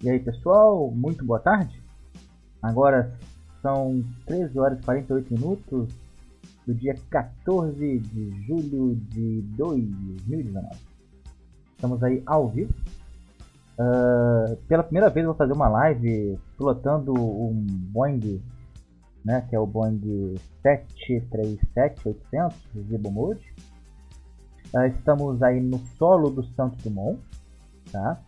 E aí pessoal, muito boa tarde. Agora são 13 horas e 48 minutos do dia 14 de julho de 2019. Estamos aí ao vivo. Pela primeira vez eu vou fazer uma live pilotando um Boeing, né, que é o Boeing 737-800 Zibo Mode. Estamos aí no solo do Santos Dumont, tá?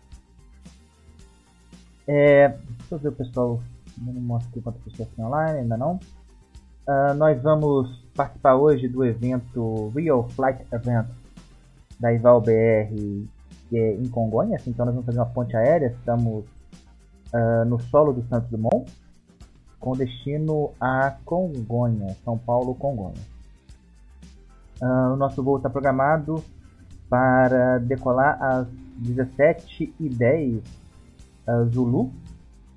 Deixa eu ver o pessoal, não mostro aqui quantas pessoas tem online, ainda não. Nós vamos participar hoje do evento Real Flight Event da IVAO-BR em Congonhas. Então nós vamos fazer uma ponte aérea. Estamos no solo do Santos Dumont com destino a Congonhas, São Paulo, Congonhas. O nosso voo está programado para decolar às 17h10 Zulu,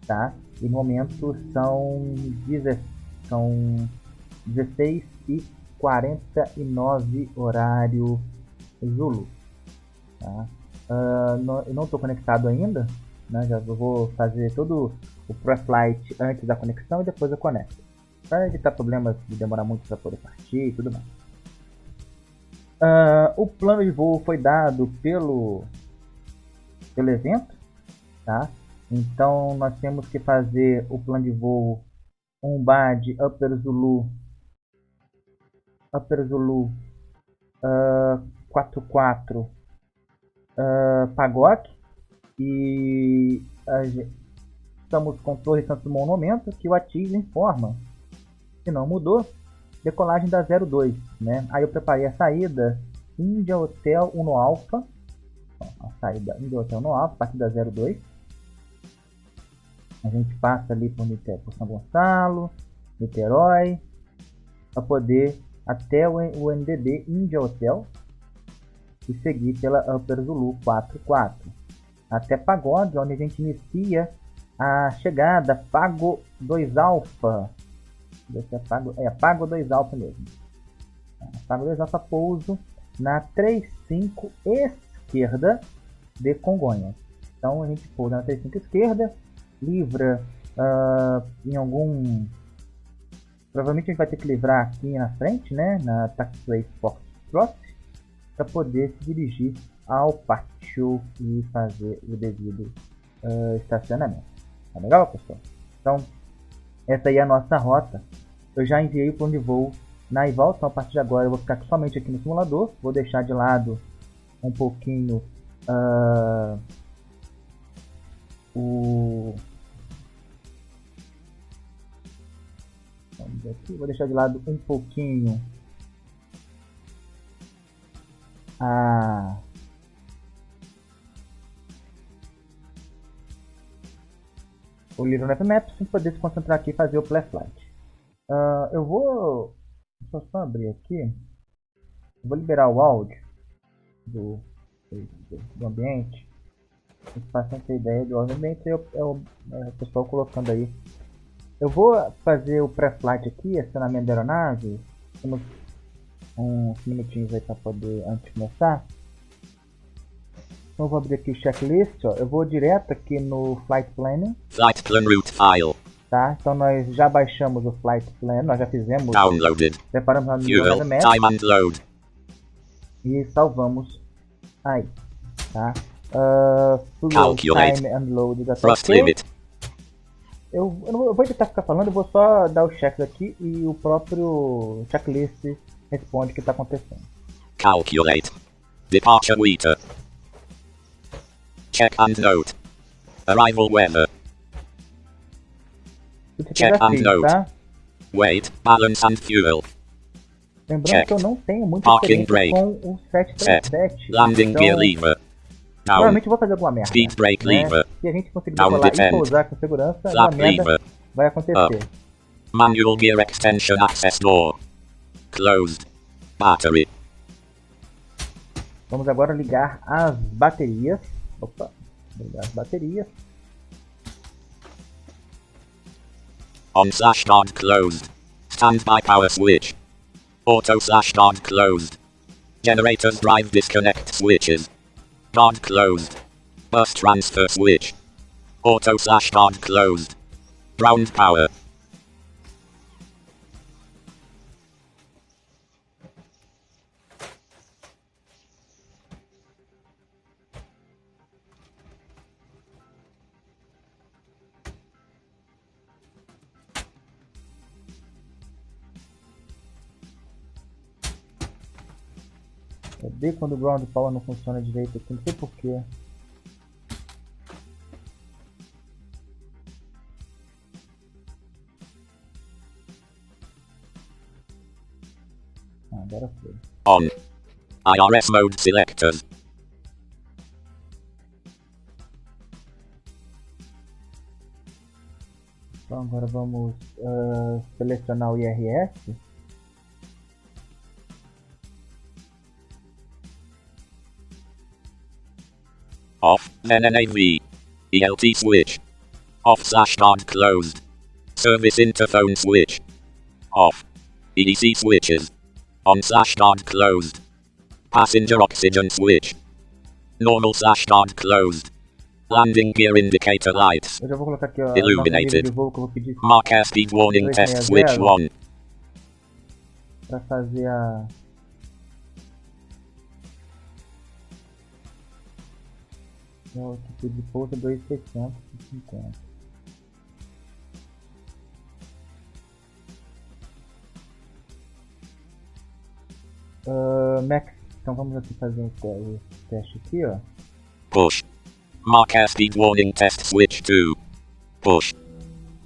tá? E no momento são 16h49 horário Zulu, tá? Eu não estou conectado ainda, né? Já vou fazer todo o pré-flight antes da conexão e depois eu conecto, para evitar problemas de demorar muito para poder partir e tudo mais. O plano de voo foi dado pelo evento, tá? Então nós temos que fazer o plano de voo UMBAD Upper Zulu 44 Pagoc, e estamos com Torre Santos Dumont no momento que o ATIS informa que não mudou, decolagem da 02, né? Aí eu preparei a saída India Hotel 1 Alpha, a saída India Hotel 1 Alpha, a partir da 02. A gente passa ali por São Gonçalo, Niterói, para poder até o NDD India Hotel e seguir pela Upper Zulu 44 até Pagode, onde a gente inicia a chegada Pago 2 Alpha. Pago 2 Alpha mesmo. Pago 2 Alpha, pouso na 35 esquerda de Congonhas. Então a gente pousa na 35 esquerda, livra em algum... Provavelmente a gente vai ter que livrar aqui na frente, né, na Taxiway Foxtrot, para poder se dirigir ao pátio e fazer o devido estacionamento. Tá legal, pessoal? Então, essa aí é a nossa rota. Eu já enviei o plano de voo na IVAO, então a partir de agora eu vou ficar somente aqui no simulador. Vou deixar de lado um pouquinho vou deixar de lado um pouquinho o livro Map Maps, para poder se concentrar aqui e fazer o pré-flight. Eu vou só abrir aqui, eu vou liberar o áudio do ambiente, para ter ideia do ambiente, é o pessoal colocando aí. Eu vou fazer o pré-flight aqui, acionamento da aeronave. Temos uns minutinhos aí para poder, antes de começar. Então eu vou abrir aqui o checklist, ó. Eu vou direto aqui no Flight Planning. Flight Plan Route File. Tá, então nós já baixamos o Flight Plan, nós já fizemos. Downloaded. Preparamos a Fuel, time and load. E salvamos aí, tá? Calculate. Time and load da Thrust limit. Eu vou evitar ficar falando, eu vou só dar o check aqui e o próprio checklist responde o que está acontecendo. Calculate. Departure WITA. Check and note. Arrival weather. Check and note. Tá? Weight, balance and fuel. Lembrando Checked. que eu não tenho muita Parking experiência brake. com o 737. Landing então, gear lever. Down. provavelmente eu vou fazer alguma merda. Speed brake né? lever. Se a gente conseguir Down decolar e descent. pousar com segurança, Flap uma merda lever. vai acontecer. Up. Manual gear extension access door. Closed. Battery. Vamos agora ligar as baterias. Opa, ligar as baterias. On/guard closed. Standby power switch. Auto/guard closed. Generators drive disconnect switches. Guard closed. Bus transfer switch. Auto/guard closed. Ground power. Odeio quando o ground power não funciona direito aqui, não sei porquê. Agora foi. On. IRS mode selectors. Então agora vamos selecionar o IRS. Off, then NAV. ELT switch. Off/guard closed. Service interphone switch. Off. EDC switches. On/guard closed. Passenger oxygen switch. Normal/guard closed. Landing gear indicator lights. Eu já vou colocar aqui, ó, Illuminated. de voo que eu vou pedir Mark airspeed warning test switch 1. para fazer a... O tipo de pouso é 2.650. Max, então vamos aqui fazer um teste aqui, ó. Push. Mark airspeed warning test switch 2. Push.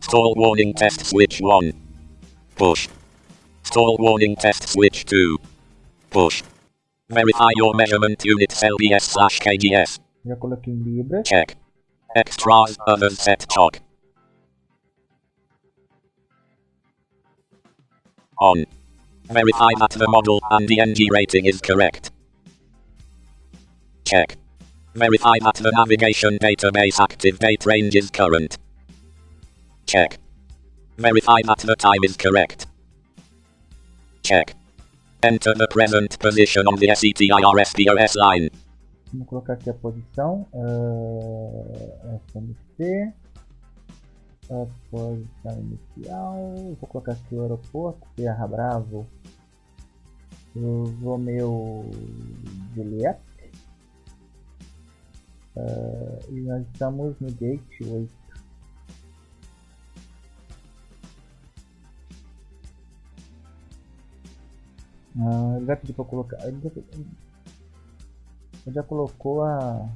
Stall warning test switch 1. Push. Stall warning test switch 2. Push. Verify your measurement units LBS/KGS. Já coloquei em libras. Check. Extras others set chalk. On. Verify that the model and the NG rating is correct. Check. Verify that the navigation database active date range is current. Check. Verify that the time is correct. Check. Enter the present position on the SETIRSBOS line. Vamos colocar aqui a posição. SMC. A posição inicial. Vou colocar aqui o aeroporto. Sierra Bravo. Romeo Juliet. E nós estamos no gate 8. Ele vai pedir para eu colocar. Ele já colocou a.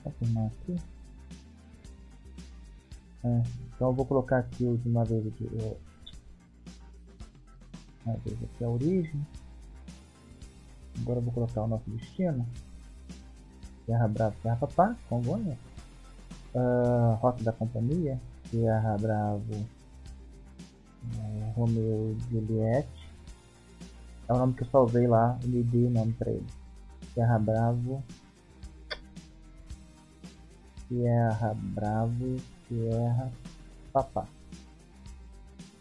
Vou confirmar aqui. Então eu vou colocar aqui de uma vez aqui. Aqui é a origem. Agora eu vou colocar o nosso destino. Sierra Bravo, Sierra Papá, Congonhas. Rota da companhia. Sierra Bravo, Romeo Juliet. É o nome que eu salvei lá e me dei o nome para ele. Sierra Bravo, Sierra Bravo, Sierra Papá.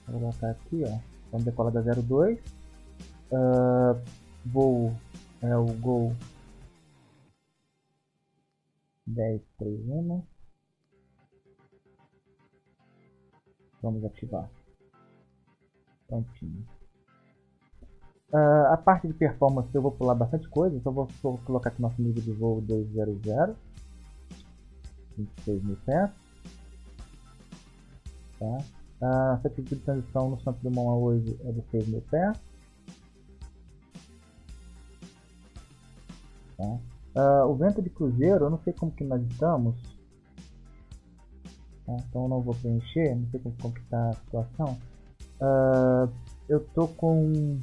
Vou colocar aqui, ó. Vamos decolar da 02. Voo é o Gol 1031. Vamos ativar. Prontinho. A parte de performance eu vou pular bastante coisa, só vou colocar aqui nosso nível de voo 200, 26.000 pés. Tá? A certidão de transição no Santo Dumont hoje é de 6.000 pés. Tá? O vento de cruzeiro, eu não sei como que nós estamos. Tá? Então eu não vou preencher, não sei como que está a situação. Eu tô com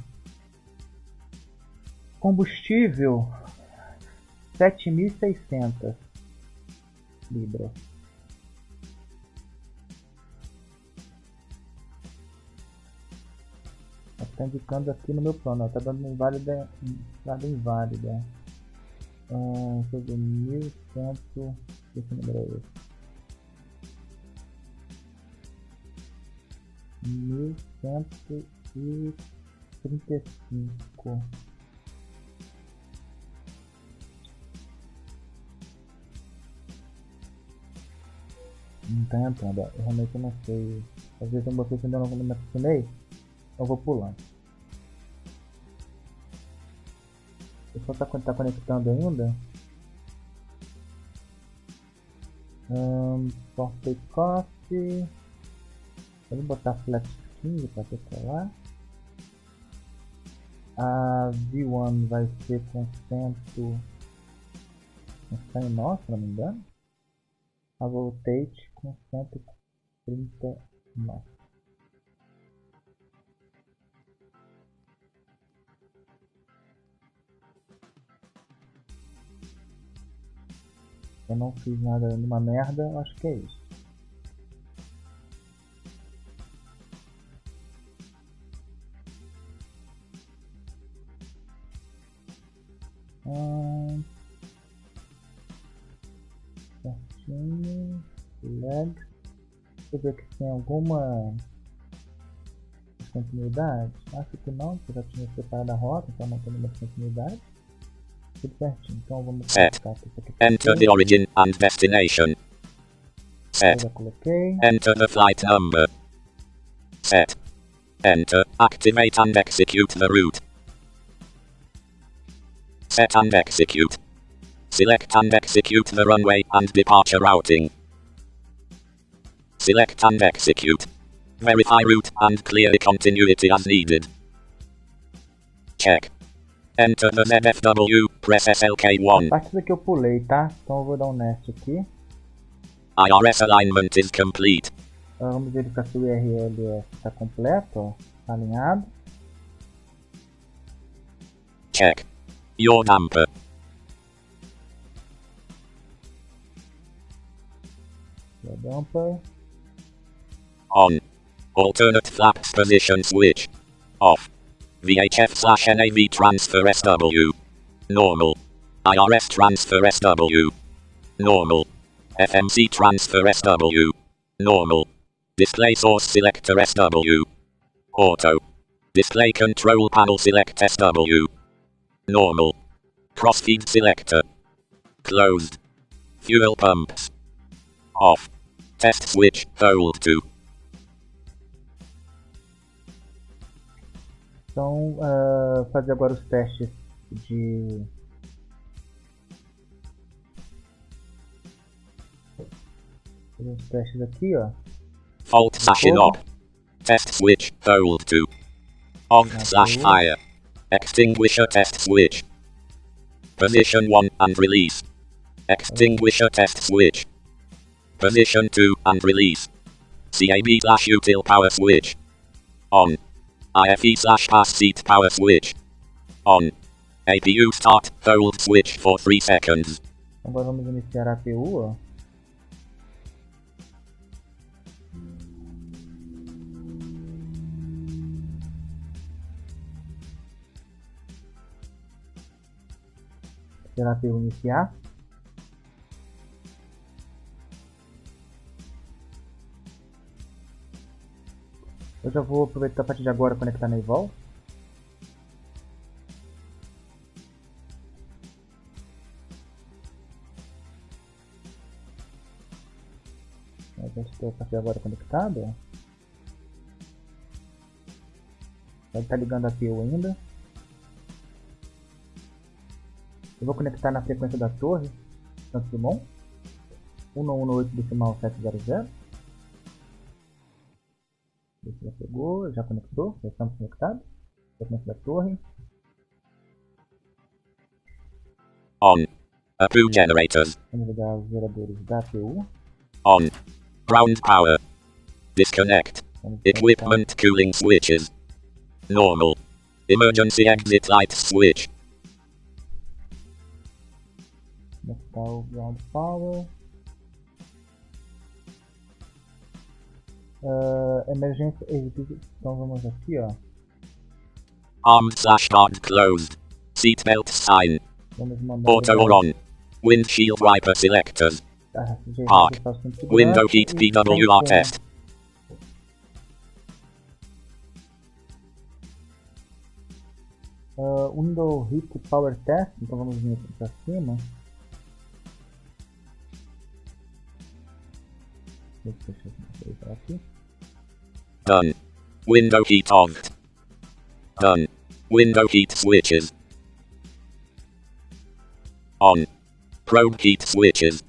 combustível 7.600 libras. Está indicando aqui no meu plano, está dando inválida, inválida. Deixa eu ver, 1.100, esse número é esse. 1.135. Não tá entrando, eu realmente não sei. Às vezes eu botei ainda não me acostumei, eu vou pulando. Eu só tá conectando ainda. For take-off. Vou botar flat 15 para decolar. A V1 vai ser com 100 nós, se não me engano. A voltage com 130 nós. Eu não fiz nada numa merda, acho que é isso. Certinho. Lag. Deixa eu ver aqui se tem alguma continuidade. Acho que não, porque eu já tinha separado a rota, então não tem nenhuma continuidade. Tudo certinho, então vamos Set. colocar isso aqui. Enter the origin and destination. Set. Já coloquei. Enter the flight number. Set. Enter, activate and execute the route. Set and execute. Select and execute the runway and departure routing. Select and execute. Verify route and clear the continuity as needed. Check. Enter the ZFW, press SLK1. A parte daqui eu pulei, tá? Então eu vou dar um next aqui. IRS alignment is complete. Vamos verificar se o URL está completo, ó, tá alinhado. Check. Your damper. Damper. On. Alternate flaps position switch. Off. VHF/NAV transfer SW. Normal. IRS transfer SW. Normal. FMC transfer SW. Normal. Display source selector SW. Auto. Display control panel select SW. Normal. Crossfeed selector. Closed. Fuel pumps. Off. Test switch, hold to. Então, fazer agora os testes de... Fazer os testes aqui, ó. Fault session up. Test switch, hold to. On/fire. Extinguisher test switch. Position 1 and release. Extinguisher test switch. Position 2 and release. CAB/util power switch. On. IFE/pass seat power switch. On. APU start, hold switch for 3 seconds. Agora vamos iniciar a APU, ó. Esperar a APU iniciar. Eu já vou aproveitar a partir de agora e conectar na IVAO. Eu já estou a partir de agora conectado. Ó. Ele está ligando a APU ainda. Eu vou conectar na frequência da torre, Santo Simão, 118.700. Esse já pegou, já conectou, já estamos conectados. Frequência da torre. On. APU generators. Vamos ligar os geradores da APU. On. Ground power. Disconnect. Equipment cooling switches. Normal. Emergency exit light switch. Conectar o ground power. Emergência exit. Então vamos aqui, ó. Armed/guard closed. Seatbelt sign. Vamos mandar Auto on. Windshield wiper selectors. Park. Window heat PWR test. Window heat power test. Então vamos vir aqui para cima. Deixa eu ver aqui. Done. Window heat off. Done. Window heat switches. On. Probe heat switches.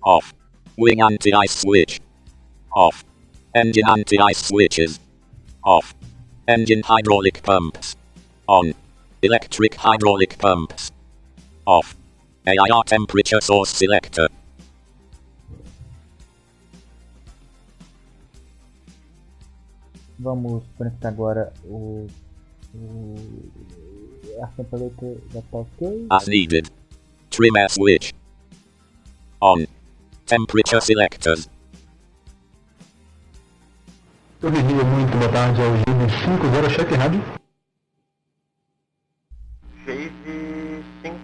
Off. Wing anti-ice switch. Off. Engine anti-ice switches. Off. Engine hydraulic pumps. On. Electric hydraulic pumps. Off. AIR temperature source selector. Vamos conectar agora a temperatura já está ok. As needed. Trim air switch. On. Temperature selectors. Corrigido, muito boa tarde, é o GLO1030, cheque rádio.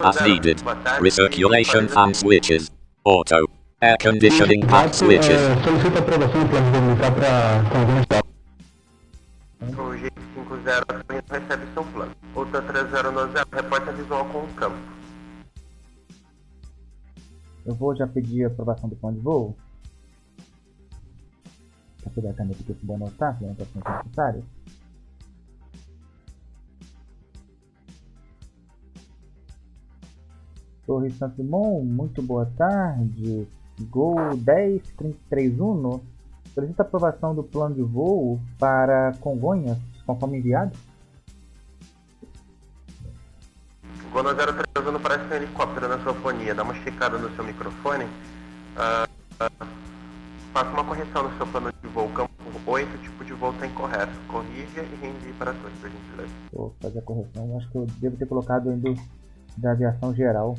As needed. Recirculation fan switches. Auto. Air conditioning pack switches. Solicita a aprovação do plano de voo militar para Congonhas. O G50 recebe seu plano. Outra 3090 reporta visual com o campo. Eu vou já pedir a aprovação do plano de voo. Para pegar a caneta aqui para anotar, se não está sendo necessário. Torre Santos Dumont, muito boa tarde. GLO1031 solicita aprovação do plano de voo para Congonhas, conforme enviado. O GLO1031 parece um helicóptero na sua fonia. Dá uma checada no seu microfone. Faça uma correção no seu plano de voo. Campo 8, tipo de voo está incorreto. Corrija e reenvie para a torre, por gentileza. Vou fazer a correção. Eu acho que eu devo ter colocado ainda da aviação geral.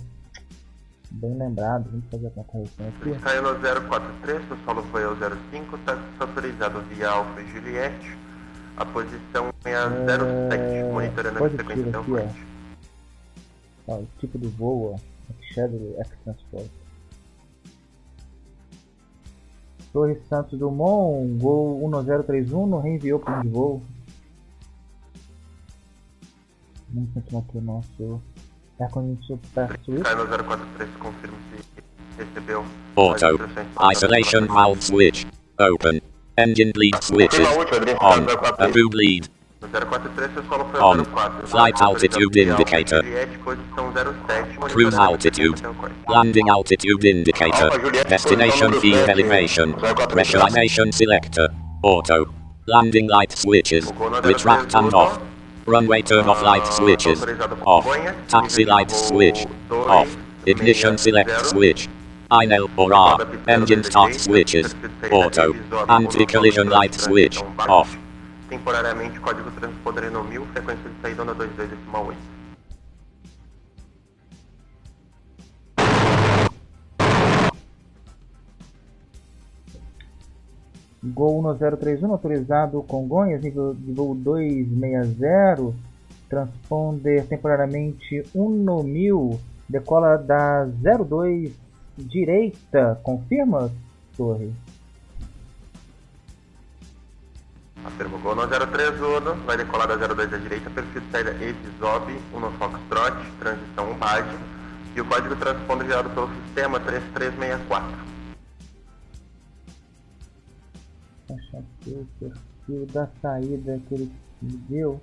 Bem lembrado, vamos fazer uma correção aqui. Caiu no 043, o solo foi ao 05, está autorizado via Alfa e Juliette. A posição é a 07, monitorando a sequência até o Curte. O tipo de voo, Shadow X Transport. Torre Santos Dumont, GLO1031, reenviou o plano de voo. Vamos continuar aqui o nosso Cai no 043, confirma se recebeu. Auto. Isolation valve switch. Open. Engine bleed switches. On. Above bleed. No 043, o solo foi On. ao 04. Flight altitude indicator. Posição 07, Cruise altitude. Landing altitude indicator. Destination field elevation. Pressurization selector. Auto. Landing light switches. Retract and off. Runway turn off light switches. Off. Taxi light switch. Off. Ignition select switch. INL or R. Engine start switches. Auto. Anti-collision light switch. Off. Temporariamente, código transponder no 1000, frequência de saída na 22,8. GLO1031, autorizado Congonhas, nível de voo 260, transponder temporariamente 1 no 1000, decola da 02 direita, confirma, torre? Afirma, GLO1031, vai decolar da 02 da direita, perfil de saída EVISOB, 1 Foxtrot, transição 1 rádio, e o código transponder gerado pelo sistema 3364. Achar aqui o perfil da saída que ele me deu.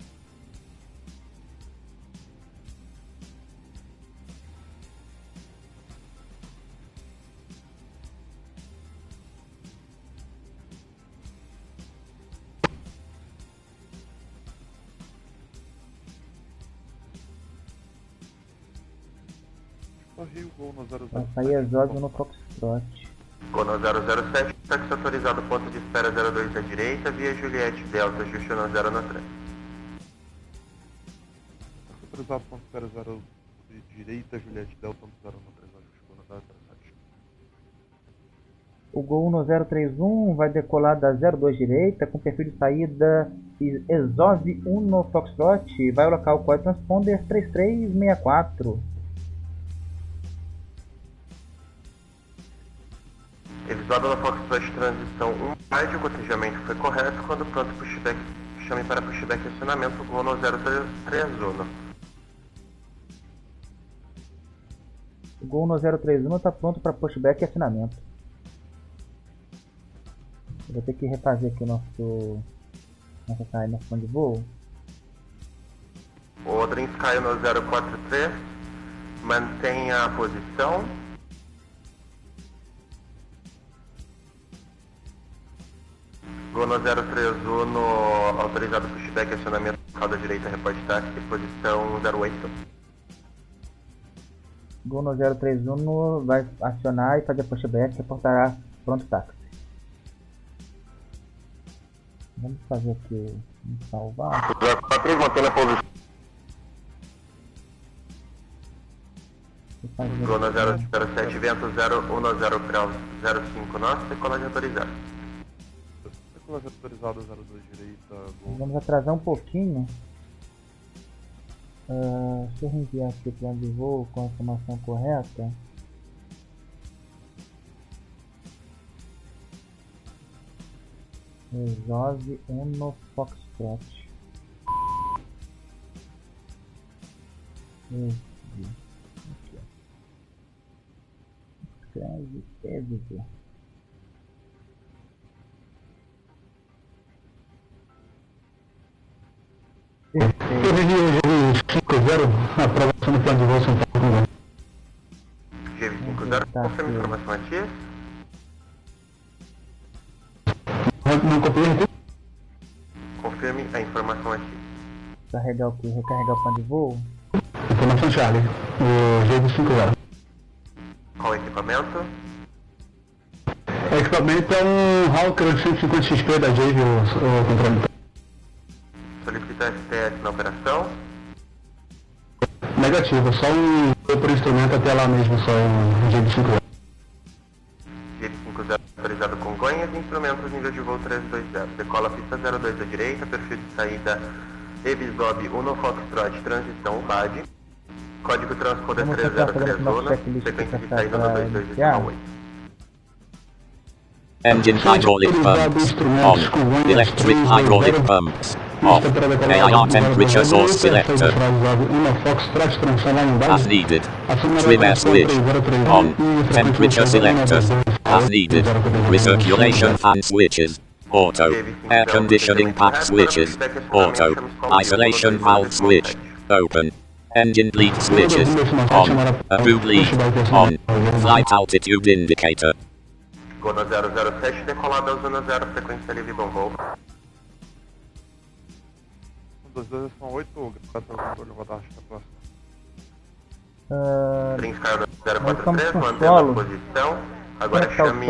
Vai sair exódio no Foxtrot. Gol 007, táxi autorizado, ponto de espera 02 à direita, via Juliette Delta, ajuste no 0 na 3. Autorizado, ponto de espera 0 de direita, Juliette Delta, 0 na 3, ajuste no 007. O GLO1031 vai decolar da 02 direita, com perfil de saída ESOV 1 no Foxtrot, vai alocar o código transponder 3364. Evisado na Foxtrot transição 1 rádio, o cotejamento foi correto. Quando pronto, pushback, chame para pushback e acionamento, gol no 031. O GLO1031 está pronto para pushback e acionamento. Eu vou ter que refazer aqui nossa saída, nosso plano de voo. O Odrins caiu no 043, mantenha a posição. Gol no 031, autorizado pushback, acionamento cauda direita, reporte táxi, posição 08. Gol no 031 vai acionar e fazer pushback, reportará pronto táxi. Vamos fazer aqui, salvar. 043, mantendo a posição. Gol no 007, evento 010 grau 05, nossa, decolagem autorizada. Decolagem autorizada 02 direita, gol. Vamos atrasar um pouquinho. Deixa eu reenviar aqui o plano de voo com a informação correta. Resolve no Foxtrot. Escreve evento. GV50, aprovação do plano de voo São Paulo. GV50, confirme a informação aqui. Não copiei? Confirme a informação aqui. Carregar o que? Recarregar o plano de voo? Informação Charlie, o GV50. Qual equipamento? O equipamento é um Hawker 850 XP da JV, o controle. Solicita STS na operação. Negativo, só um por instrumento até lá mesmo, só um GV50. GV50 autorizado Congonhas, instrumentos nível de voo 320. Decola pista 02 à direita, perfil de saída IVAO-BR no Foxtrot, transição UBAD. Código transponder 3031, sequência de saída no 22,8. Engine hydraulic pumps on. Electric hydraulic pumps off. AIR temperature source selector as needed. Trim air switch on. Temperature selectors as needed. Recirculation fan switches auto. Air conditioning pack switches auto. Isolation valve switch open. Engine bleed switches on. Boot lead on. Flight altitude indicator. Gol no 007, decolado ao zona 0, frequência livre, bom voo. 22,8, graças ao controle, vou dar a próxima. Trins caiu no 043, mantendo a posição. Agora chame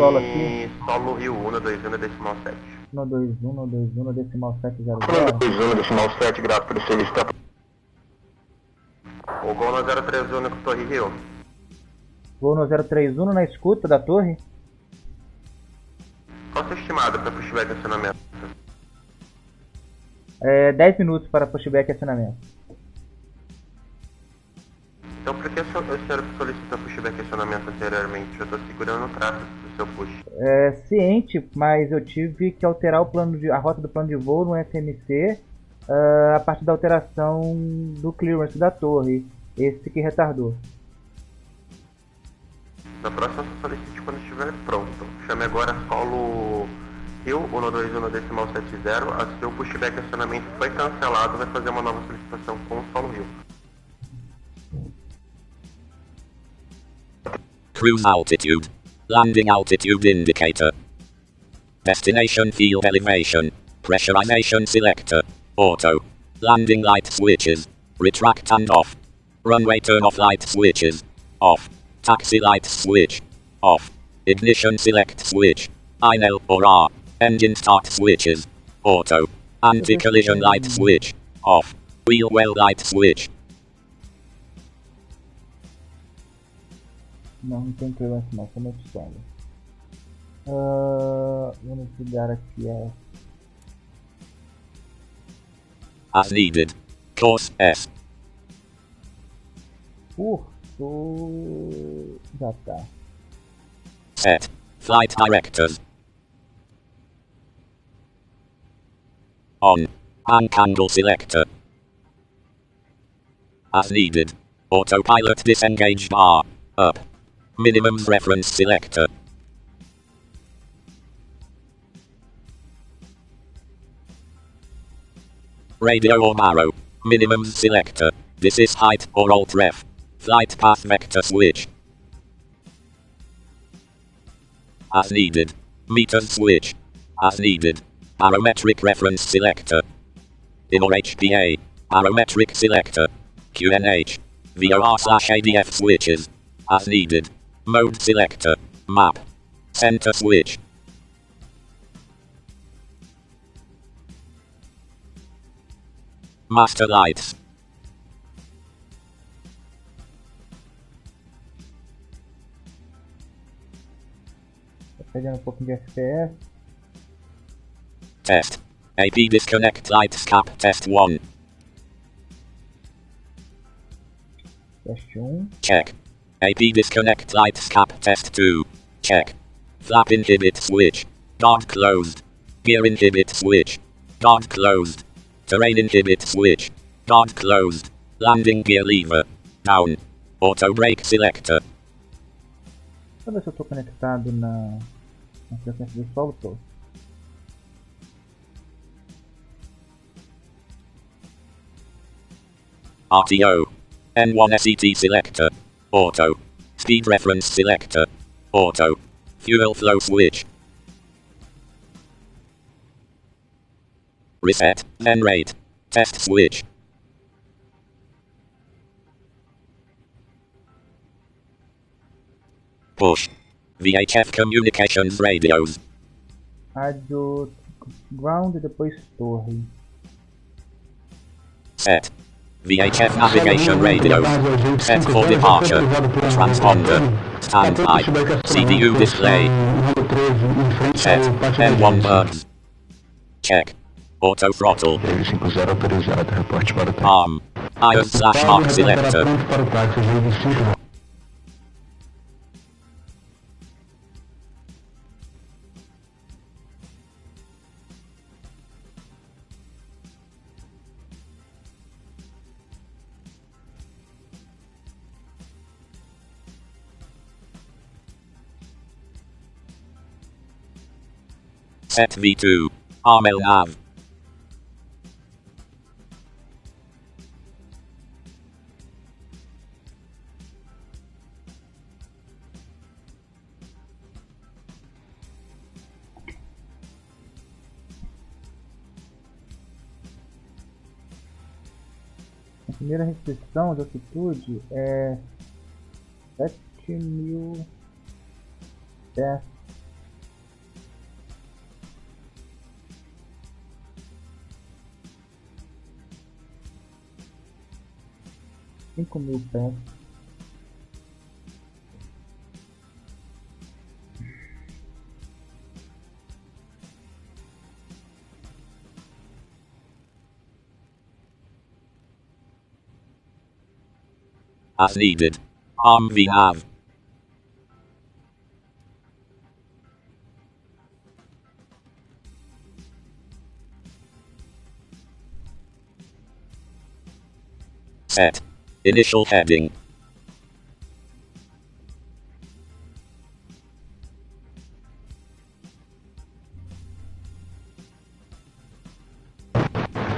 solo Rio 121 decimal 7. 121 decimal 700. 121 decimal 7, graças pelo serviço. O gol no 031 com Torre Rio. Gol no 031 na escuta da torre. Qual a sua estimada para pushback e acionamento? 10 minutos para pushback e acionamento. Então por que o senhor solicitou pushback e acionamento anteriormente? Eu estou segurando o tráfego do seu push. Ciente, mas eu tive que alterar a rota do plano de voo no FMC a partir da alteração do clearance da torre. Esse que retardou. Na próxima, solicite quando estiver pronto. Chame agora solo Rio 121 decimal 70. A seu pushback e acionamento foi cancelado. Vai fazer uma nova solicitação com o solo Rio. Cruise altitude. Landing altitude indicator. Destination field elevation. Pressurization selector. Auto. Landing light switches. Retract and off. Runway turn off light switches. Off. Taxi light switch. Off. Ignition select switch. INL or R. Engine start switches. Auto. Anti-collision light switch. Off. Wheel well light switch. Não tem clearance não, como opção. Vamos ligar aqui As needed. Course S. Já tá. Set. Flight directors. On. Bank angle selector. As needed. Autopilot disengaged R. Up. Minimums reference selector. Radio or arrow. Minimums selector. This is height or alt ref. Flight path vector switch. As needed. Meters switch. As needed. Arometric reference selector. In or HPA. Arometric selector. QNH. VOR/ADF switches. As needed. Mode selector. Map. Center switch. Master lights. Tá perdendo um pouquinho de FPS. Test. AP disconnect lights cap test 1. Teste 1. Check. AP disconnect lights cap test 2. Check. Flap inhibit switch. Guard closed. Gear inhibit switch. Guard closed. Terrain inhibit switch. Guard closed. Landing gear lever. Down. Auto brake selector. Deixa eu ver se eu estou conectado na frequência do solo. Tô. RTO. N1 SET selector. Auto. Speed reference selector. Auto. Fuel flow switch. Reset. Then rate. Test switch. Push. VHF communications radios. Rádio ground e depois torre. Set. VHF navigation radios. Set for departure. Transponder. Standby. CDU display. Set. N1 birds. Check. Auto throttle. 50 autorizado, reporte para o táxi. Arm. IOS/mark selector. Pronto para o táxi, G25. Set V2. Armel nav. A primeira restrição de altitude é 7.000 pés. 5.000 pés. As needed. Arm V nav. Set. Initial heading.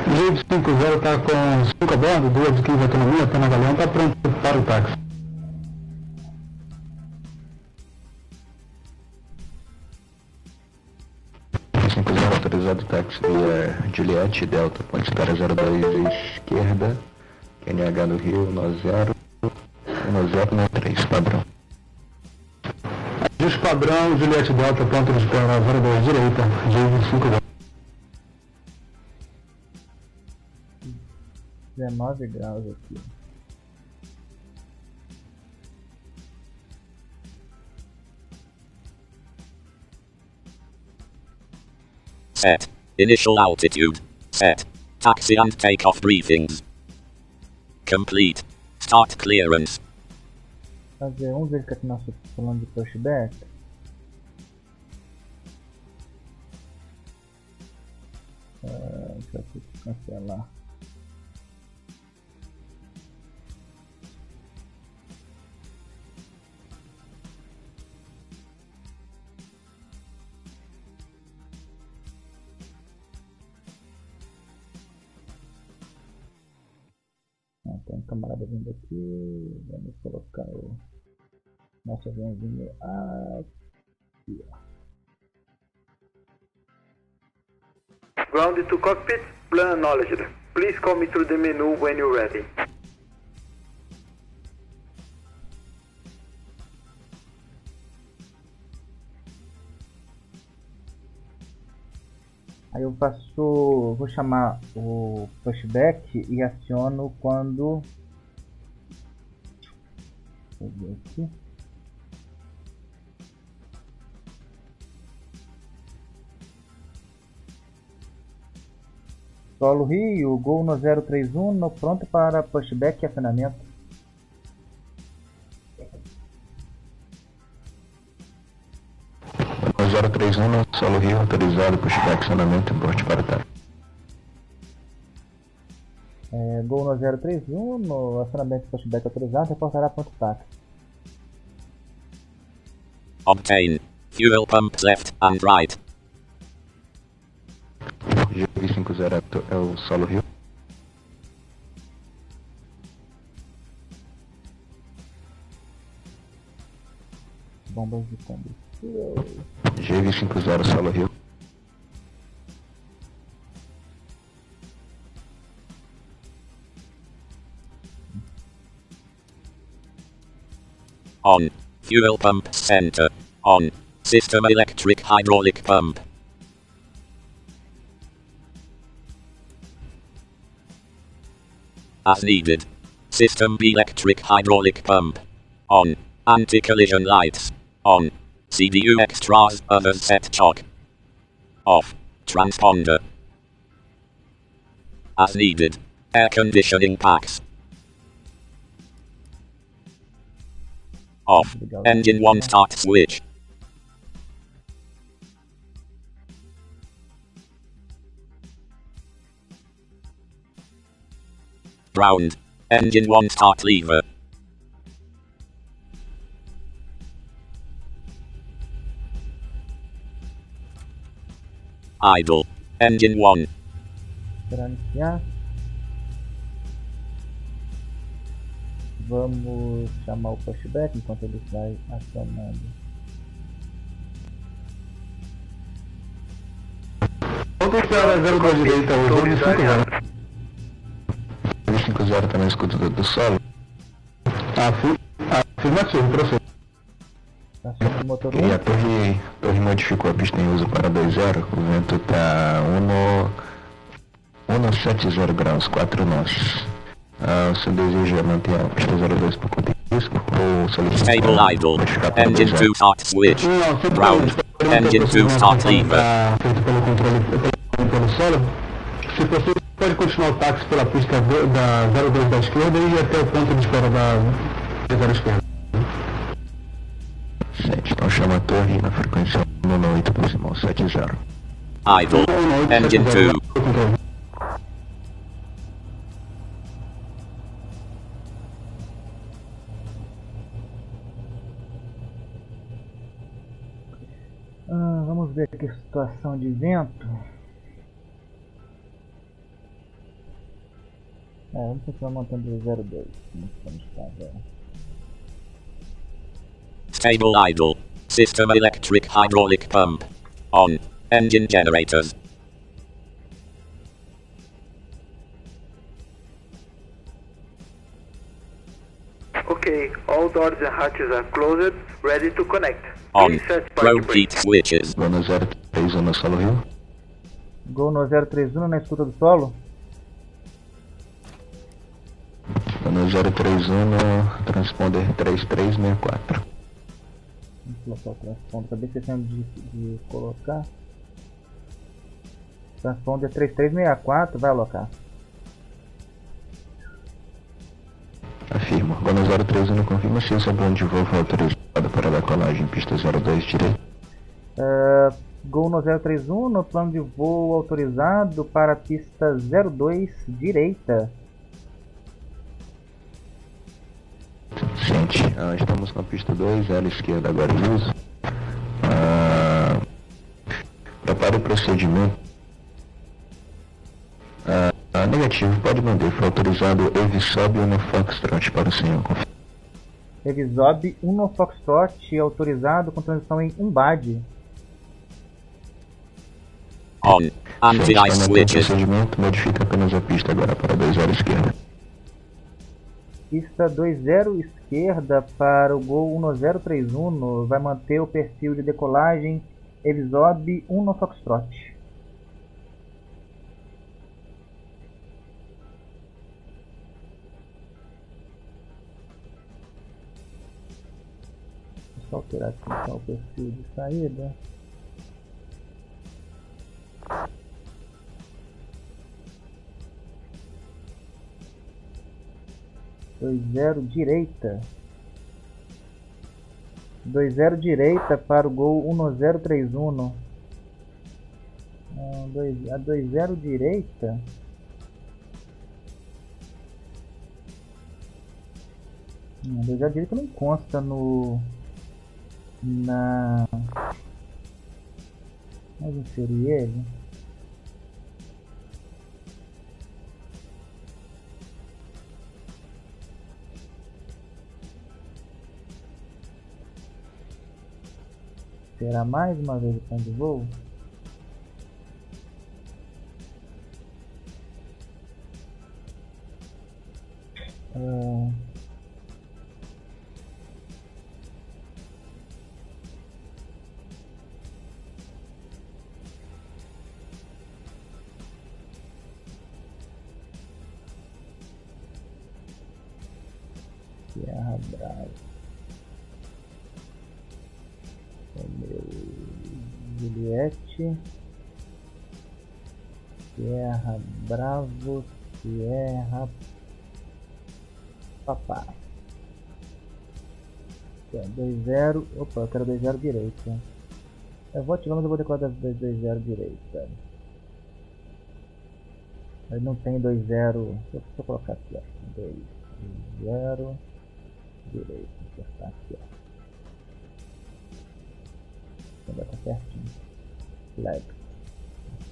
G50 está com 5 a bordo, 2 de 15 de autonomia, está na galera, está pronto para o táxi. G50 autorizado táxi via Juliette, Delta, ponte Espero 02 esquerda, QNH no Rio, 1093, padrão. Ajuste padrão, Juliette Delta, ponto de Espero 02 direita, G25. 19 graus aqui. Set. Initial altitude. Set. Taxi and takeoff briefings. Complete. Start clearance. Fazer, vamos ver que aqui nós estamos falando de pushback. Deixa eu cancelar. camarada vindo aqui. Vamos colocar o nosso aviãozinho aqui, ó. Ground to cockpit, plan acknowledged. Please call me through the menu when you're ready. Aí eu passo, vou chamar o pushback e aciono quando... Deixa eu ver aqui. Solo Rio, Gol no 031, pronto para pushback e acionamento. No 031, Solo Rio, autorizado, pushback, acionamento, ponte Paraty. Gol no 031, no acionamento pushback autorizado, reportará ponto táxi. Obtain. Fuel pump left and right. GLO1031 é o Solo Rio. Bombas de combustível. GLO1030 Solo Rio. On. Fuel pump center. On. System electric hydraulic pump. As needed. System electric hydraulic pump. On. Anti-collision lights. On. CDU extras others set chock. Off. Transponder. As needed. Air conditioning packs. Off. Engine 1 start switch. Ground. Engine 1 start lever. Idle. Engine 1. Para iniciar. Vamos chamar o pushback enquanto ele vai acionando. Vamos para 02 direita, hoje 50. 50 também escuta do solo. Afirmativo, processo. Aciona o motor 1. E a torre modificou a pista em uso para 2.0. O vento está 1,70 graus, 4 nós. Você deseja manter a pista 02 por conta de risco ou solicitar? Stable idle. Engine 2 start switch. Ground. Engine 2 start lever. Feito pelo controle pelo solo. Se possível, pode continuar o táxi pela pista da 02 da esquerda e até o ponto de espera da 0 esquerda. 7, então chama a torre na frequência 198 proximal 70. Idle. Engine 2. Vamos ver aqui a situação de vento. Vamos continuar montando o 02. Vamos fazer. Stable idle. System electric hydraulic pump. On. Engine generators. Okay, all doors and hatches are closed, ready to connect. On. Please set parking Road brake. heat switches. Gol no 031 no Solo Rio. Gol no 031 na escuta do solo. Gol no 031 no transponder 3364. Vamos colocar o transponder. Acabei esquecendo de colocar. Transponder 3364, vai alocar. Afirmo. Gol no 031 confirma se o plano de voo foi autorizado para a decolagem pista 02 direita. Gol no 031 no plano de voo autorizado para a pista 02 direita. Gente, estamos na pista 2, L esquerda agora em uso. Prepare o procedimento. Negativo, pode manter. Foi autorizado Evisob 1 Foxtrot para o senhor. Evisob 1 Foxtrot autorizado com transição em Umbad. On. Anti-ice switches. Procedimento, modifica apenas a pista agora para 20 esquerda. Pista 20 esquerda para o Gol 1031. Vai manter o perfil de decolagem Evisob 1 Foxtrot. Deixa eu alterar aqui então o perfil de saída. Zero direita. 20 direita para o Gol 1031. A 20 direita. A 20 direita não consta Vamos inserir ele. Será mais uma vez o plano de voo? Sierra Brava. Juliette, Sierra Bravo, Sierra Papá. 20. Opa, eu quero 20 direita. Eu vou ativar, mas eu vou decorar das 20 direita. Mas não tem 20. Deixa eu colocar aqui, ó. 20 direita. Vou acertar aqui, ó. Agora tá certinho. Flag.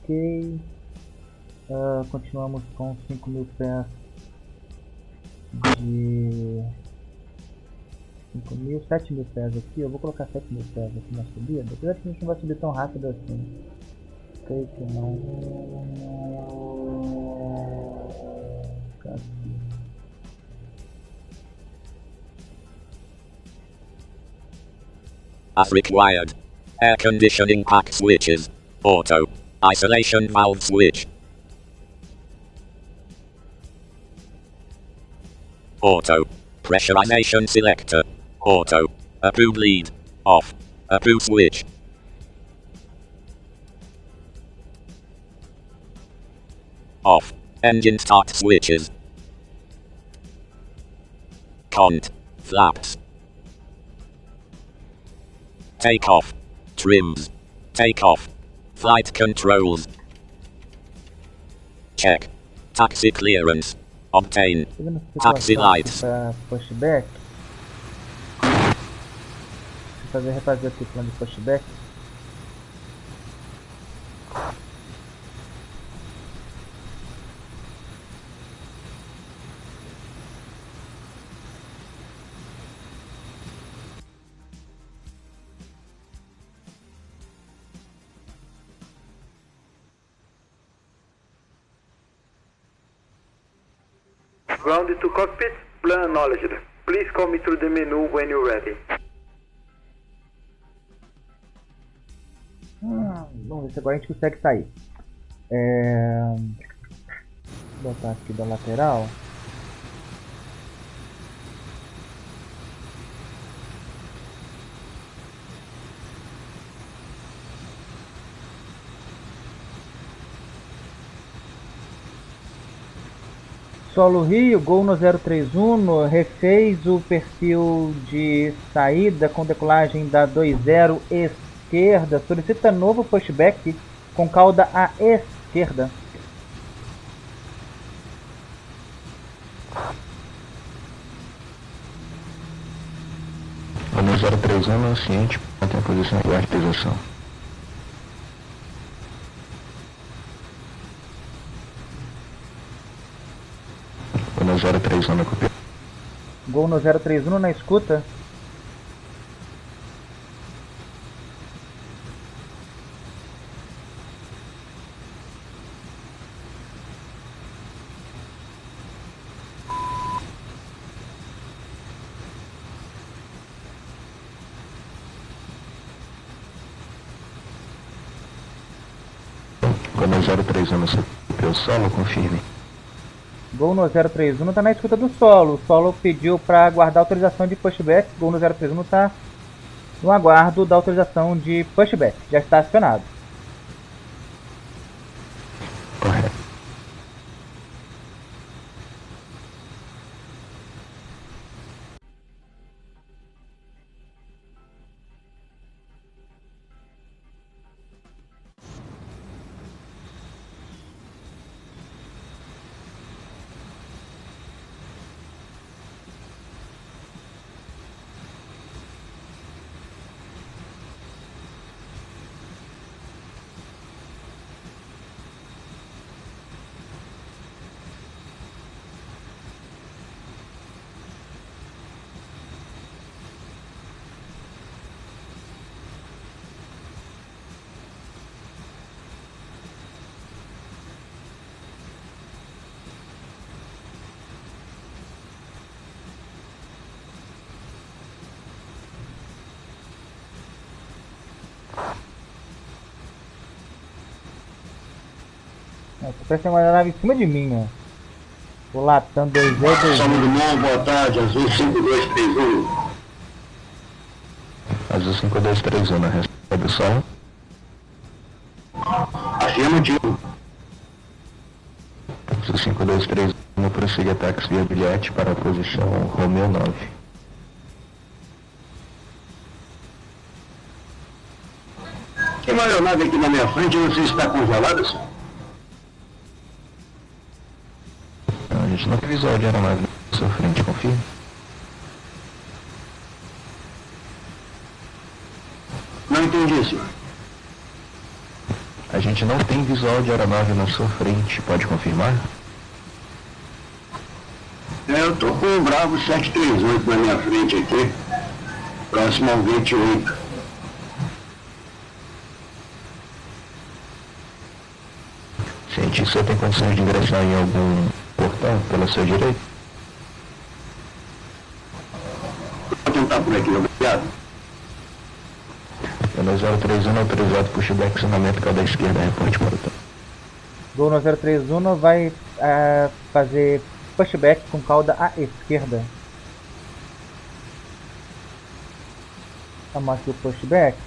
Ok. Continuamos com 5.000 pés de 7.000 pés aqui. Eu vou colocar 7.000 pés aqui na subida. Apesar que a gente não vai subir tão rápido assim. Creio que não. As required. Air conditioning pack switches. Auto. Isolation valve switch. Auto. Pressurization selector. Auto. Approved lead. Off. Approved switch. Off. Engine start switches. Cont. Flaps. Take off. Trims. Take off. Flight controls. Check. Taxi clearance. Obtain. Taxi lights. Pushback. Refazer aqui o plano de pushback. Ground to cockpit, plan acknowledged. Please call me through the menu when you're ready. Vamos ver se agora a gente consegue sair. Vou botar aqui da lateral. Solo Rio, Gol 1031, refez o perfil de saída com decolagem da 20 esquerda, solicita novo pushback com cauda à esquerda. O 1031 é o ciente, mantém a posição de artização. 031 na copia. Gol no 031 na escuta. Gol no 031 na copia, o solo, confirme. Gol no 031 tá na escuta do solo. O solo pediu para aguardar autorização de pushback. Gol no 031 tá no aguardo da autorização de pushback. Já está acionado. Correto. Parece uma nave em cima de mim, ó. Tô latando 2E, Culminou, boa tarde, azul 5231. Azul 5231, recebe o solo. Afirmativo. Azul 5231, prossiga ataques via bilhete para a posição Romeo 9. Tem uma aeronave aqui na minha frente, não sei se está congelada, senhor. Não, a gente não tem visual de aeronave na sua frente, confirma. Não entendi, senhor. A gente não tem visual de aeronave na sua frente, pode confirmar? Eu tô com um Bravo 738 na minha frente aqui, próximo ao 28. Gente, você tem condições de ingressar em algum portão pela sua direita? Vou tentar por aqui, obrigado. Pelo 031 autorizado pushback, acionamento cauda esquerda, reporte para o tempo. Gol no 031 vai fazer pushback com cauda à esquerda. Vamos aqui o pushback.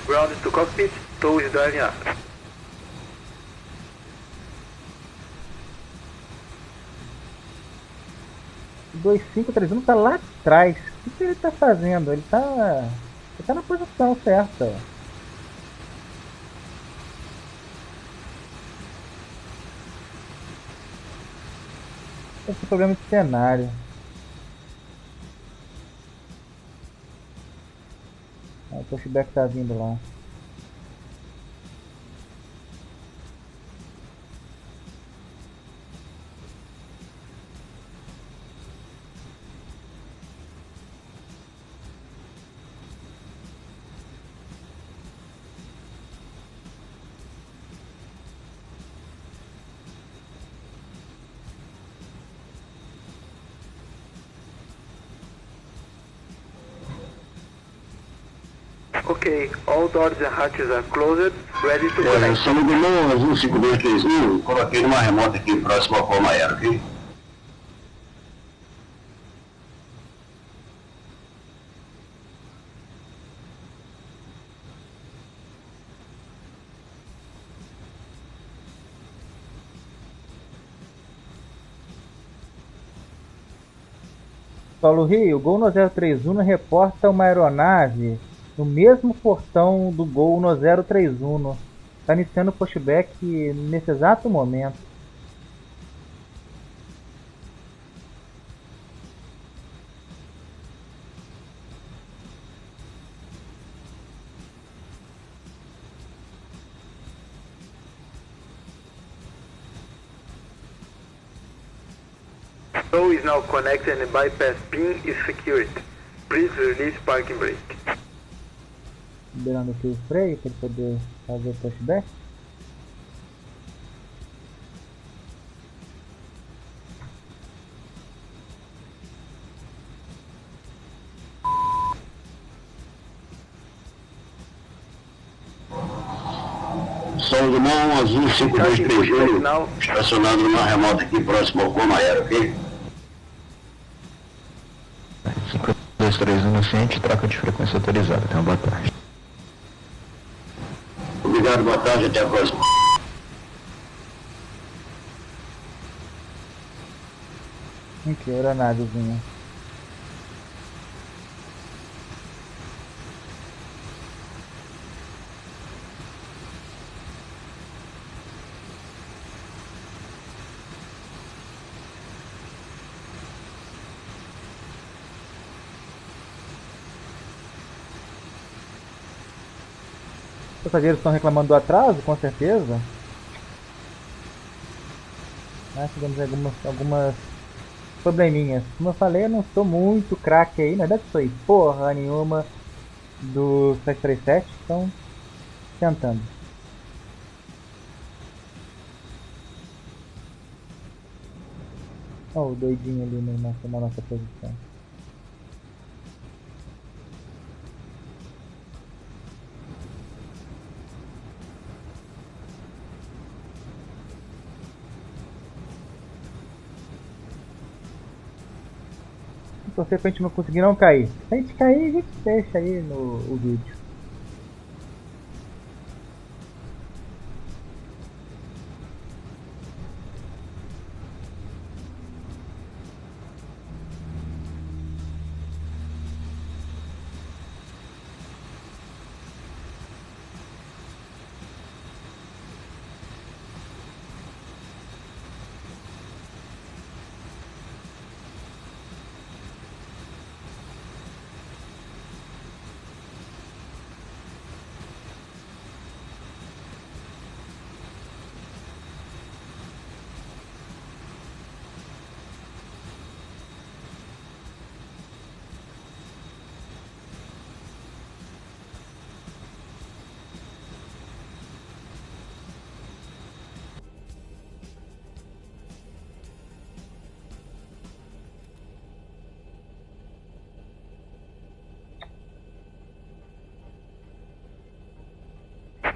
Ground to cockpit, tow is driving up. O 2531 tá lá atrás. O que ele tá fazendo? Ele tá na posição certa. Esse problema de cenário. O pushback tá vindo lá. Okay, all doors and hatches are closed, ready to connect. Culminou, azul 5231, coloquei numa remota aqui próximo ao forma aérea, ok? Paulo Rio, o Gol no 031 reporta uma aeronave no mesmo portão do Gol no 031. Está iniciando o pushback nesse exato momento. Flow is now connected and bypass pin is secured. Please release parking brake. Liberando aqui o freio para ele poder fazer o pushback. São do Mão Azul 5231, estacionado numa remota aqui próximo ao Coma Aérea, ok? 5231 no ciente, troca de frequência autorizada. Tenha uma boa tarde. Obrigado, boa tarde, até a próxima. Aqui, aeronavezinha. Os passageiros estão reclamando do atraso, com certeza. Tivemos algumas probleminhas. Como eu falei, eu não sou muito craque aí. Na verdade, sou porra nenhuma do 737. Então, tentando. Olha o doidinho ali na nossa posição. Torcer pra gente não conseguir não cair. Se a gente cair, a gente deixa aí no vídeo.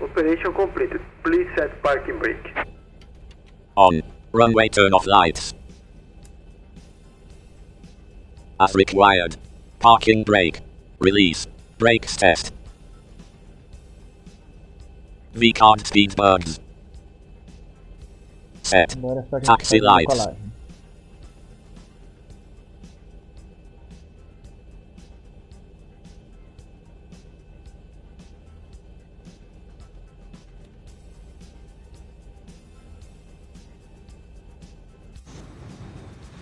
Operation completed. Please set parking brake. On. Runway turn off lights. As required. Parking brake. Release. Brakes test. V-card speed bugs. Set. Taxi lights.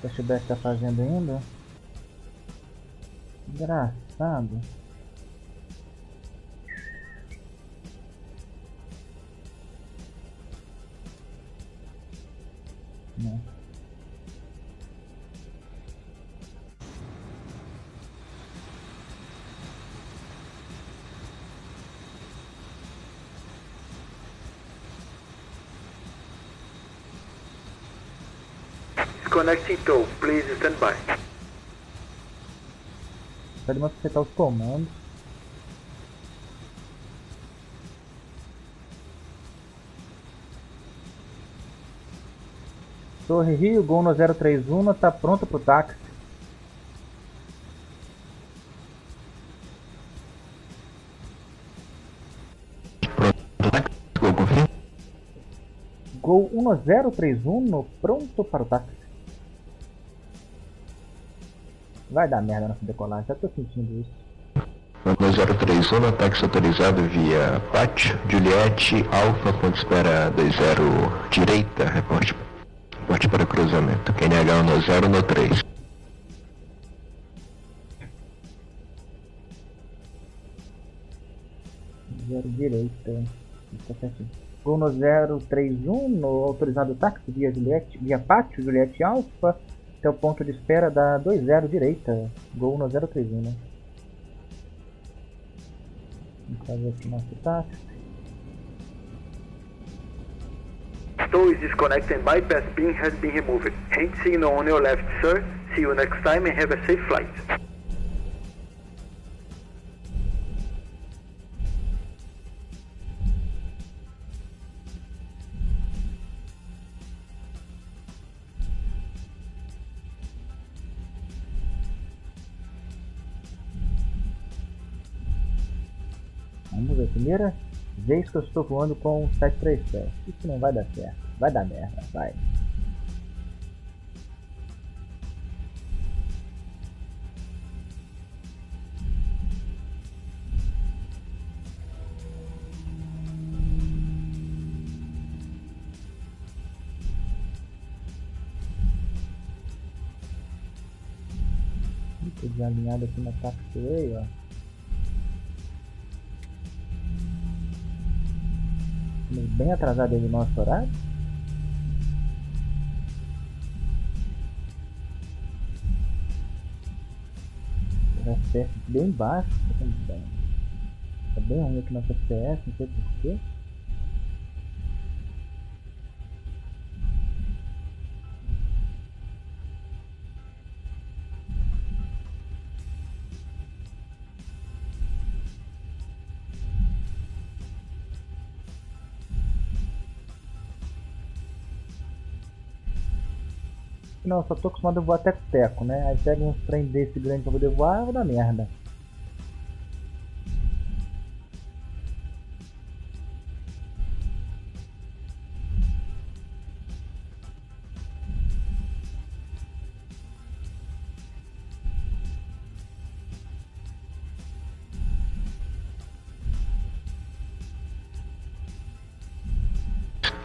O flashback tá fazendo ainda? Engraçado. Não. Connecting tow, please stand by. Pode acertar os comandos. Torre Rio, GLO1031 está pronta para o táxi. GLO1031 pronto para o táxi. Vai dar merda nessa decolagem, já tô sentindo isso. 1031, táxi autorizado via Pátio, Juliette, Alfa, ponte espera 20 direita, reporte para cruzamento. QNH 10 no 3. Zero direita. Tá certinho. GLO1031, autorizado táxi via Juliette, via Pátio, Juliette Alfa, Até o ponto de espera da 20 direita. GLO1031, né? Vamos fazer aqui nosso táxi. Stow is disconnected and bypass pin has been removed. Hand signal on your left, sir. See you next time and have a safe flight. Vamos ver, primeira vez que eu estou voando com 737. Isso não vai dar certo. Vai dar merda, vai. Estou desalinhado aqui na taxiway, ó. Bem atrasado aí do nosso horário. FPS bem baixo, tá bem ruim aqui nosso FPS, não sei porquê. Não, eu só tô acostumado a voar teco-teco, né? Aí pega uns trem desse grande pra poder voar, vai dar merda.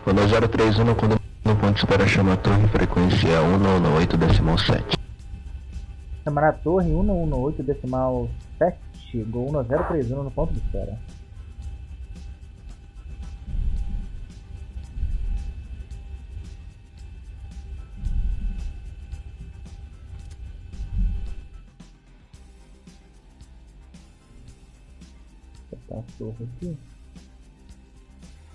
Quando 031, quando no ponto de espera chama a torre, frequência 118,7. Chamar a torre 118,7, GLO1031 no ponto de espera. Vou botar a torre aqui.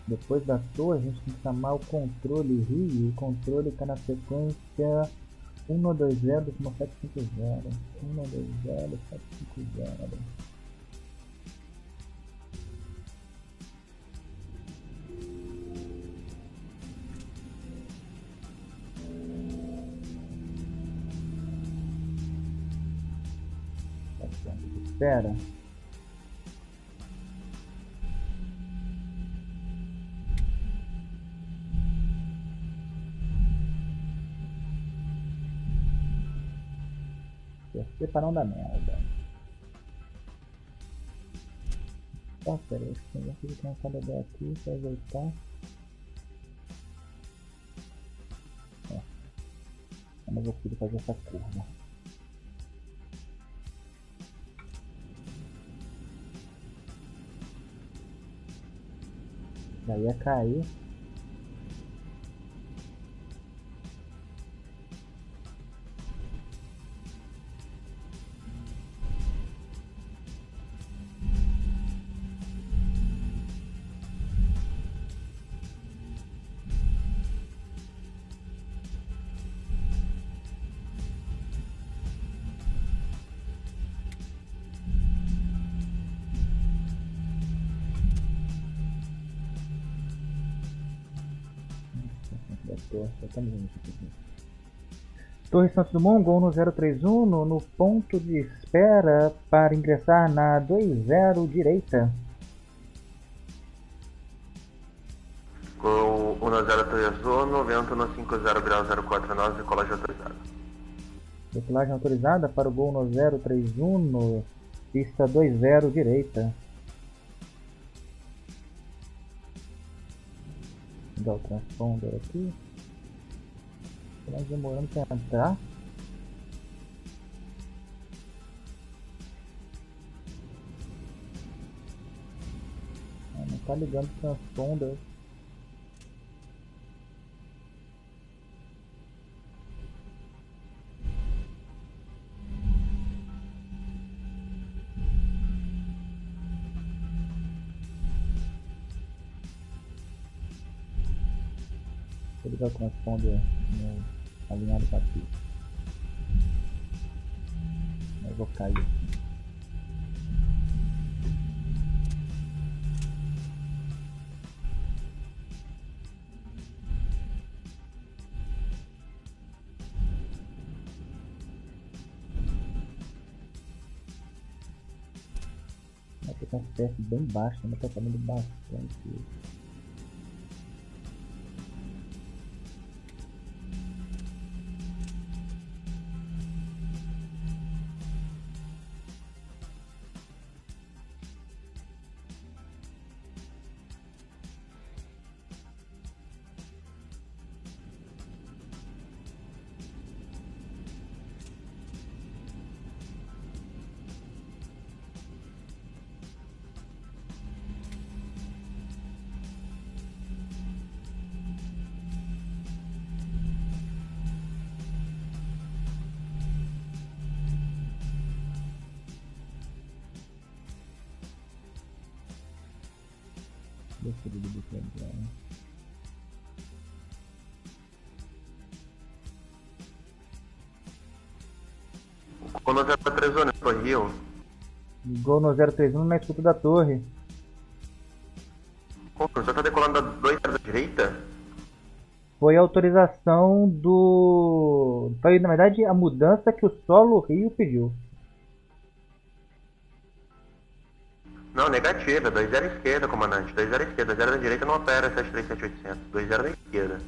Depois da torre, a gente tem que chamar o controle Rio. O controle está na frequência 120,750. 120,750. Espera. Para não dar merda. Tá, pera aí, eu vou ter uma cada aqui pra ajeitar. Eu não vou conseguir fazer essa curva. Já ia cair. Torre Santos Dumont, GLO1031 no ponto de espera para ingressar na 20 direita. GLO1031, vento no 50 graus 049, decolagem autorizada. Decolagem autorizada para o GLO1031, pista 20 direita. Vou dar o transponder aqui. Estamos demorando para entrar. Não está ligando o transponder. ligar o transponder no alinhado com a pista. Eu vou cair aqui. Aqui tá um FPS bem baixo, mas tá falando bastante. Deixa eu ver aqui agora. Ligou no 031, Torre Rio. Ligou no 031 na escuta da torre. Você tá decolando da 2 da direita? Foi a autorização do... Foi, na verdade, a mudança que o solo Rio pediu. Não, negativa, 20 esquerda, comandante. 20 esquerda, 0 da direita não opera 737-800. 20 da esquerda.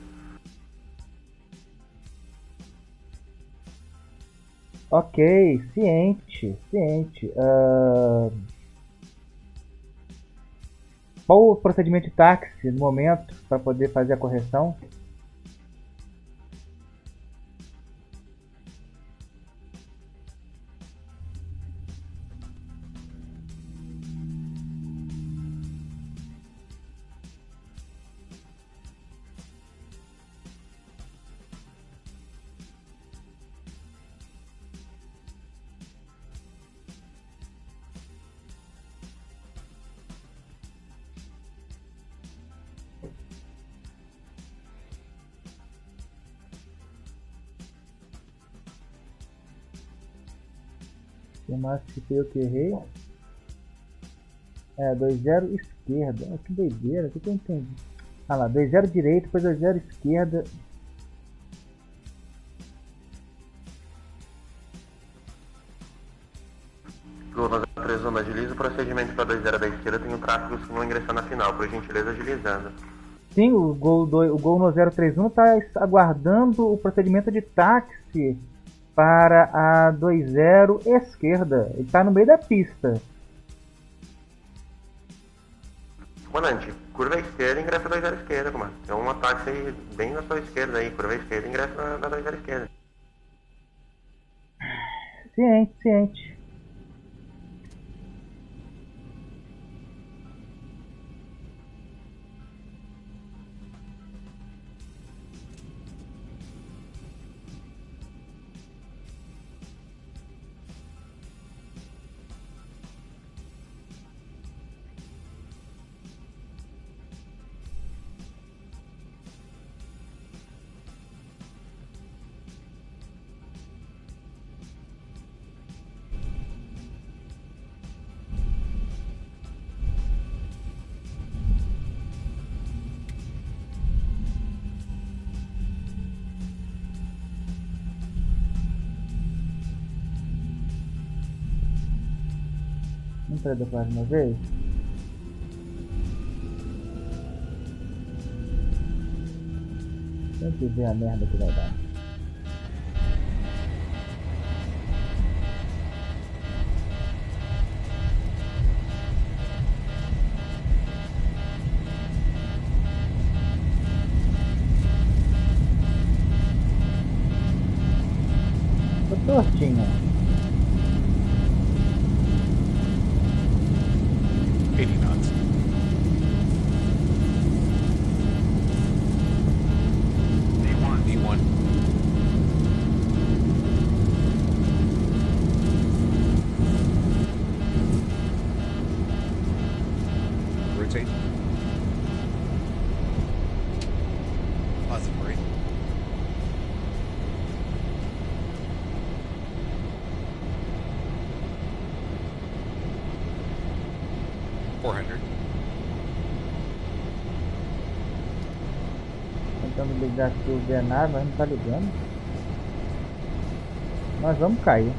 Ok, ciente. Qual o procedimento de táxi no momento para poder fazer a correção? O máximo que foi eu que errei. 20 esquerda. Que doideira, o que eu entendi? Ah lá, 20 direita, depois 20 esquerda. Lula 31, agiliza o procedimento para 20 da esquerda. Tem um tráfego que não ingressar na final, por gentileza, agilizando. Sim, o gol no 031 está aguardando o procedimento de táxi para a 20 esquerda. Ele está no meio da pista. Comandante, curva esquerda, ingressa 20 esquerda, comandante. Tem um táxi aí bem na sua esquerda aí. Curva esquerda, ingressa na 20 esquerda. Ciente. Vamos para depois uma vez? Tem que ver a merda que vai dar. Tô tortinho. 80 knots. D1. Rotate. Positive rate. 400. Tentando ligar aqui o VNAV, mas não tá ligando. Nós vamos cair.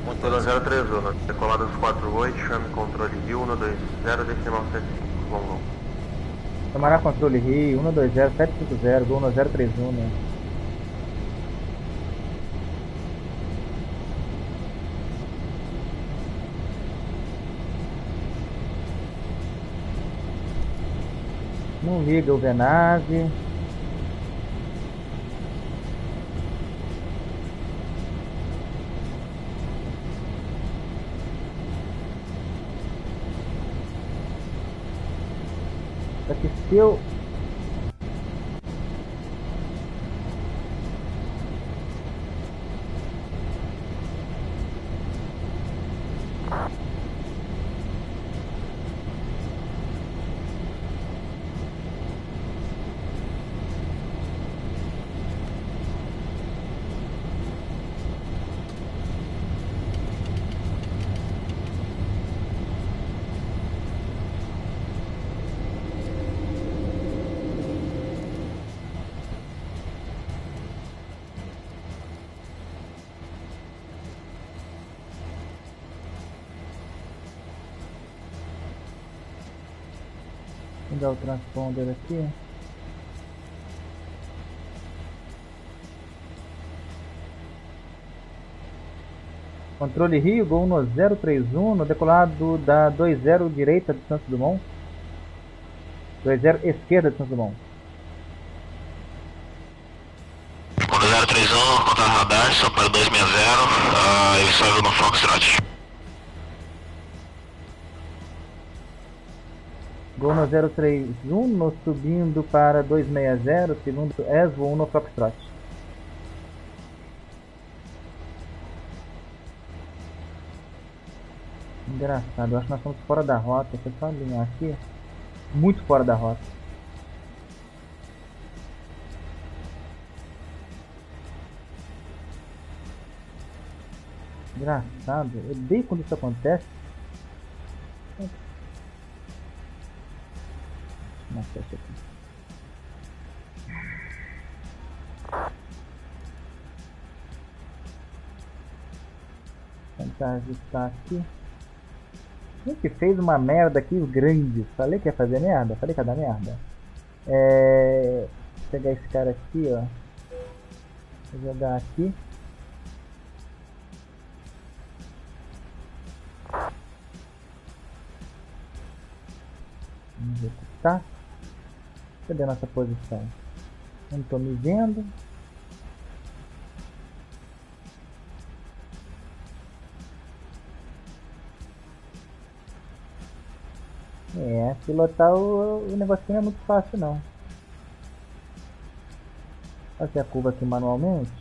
Montando 031, decolada dos 48, chame controle Rio 120 decimal 75, vamos. Tomará controle Rio 120750, Gol 1031, né? Não liga o VNAV. Só que se eu... Vou dar o transponder aqui. Controle Rio, Gol 1031, no decolado da 20 direita de Santos Dumont. 20 esquerda de Santos Dumont. Gol 031, contato radar, só para 260, ele saiu no Foxtrot. Gol no 031, no subindo para 260, segundo ESVO 1 no Foxtrot. Engraçado, eu acho que nós estamos fora da rota. Deixa eu só alinhar aqui. Muito fora da rota. Engraçado, eu odeio quando isso acontece. Nossa, esse aqui. Tentar ajustar aqui. A gente fez uma merda aqui grande. Falei que ia fazer merda? Falei que ia dar merda. Vou pegar esse cara aqui, ó. Vou jogar aqui. Vamos executar. Cadê a nossa posição? Não estou me vendo. Pilotar o negocinho é muito fácil não. Fazer a curva aqui manualmente.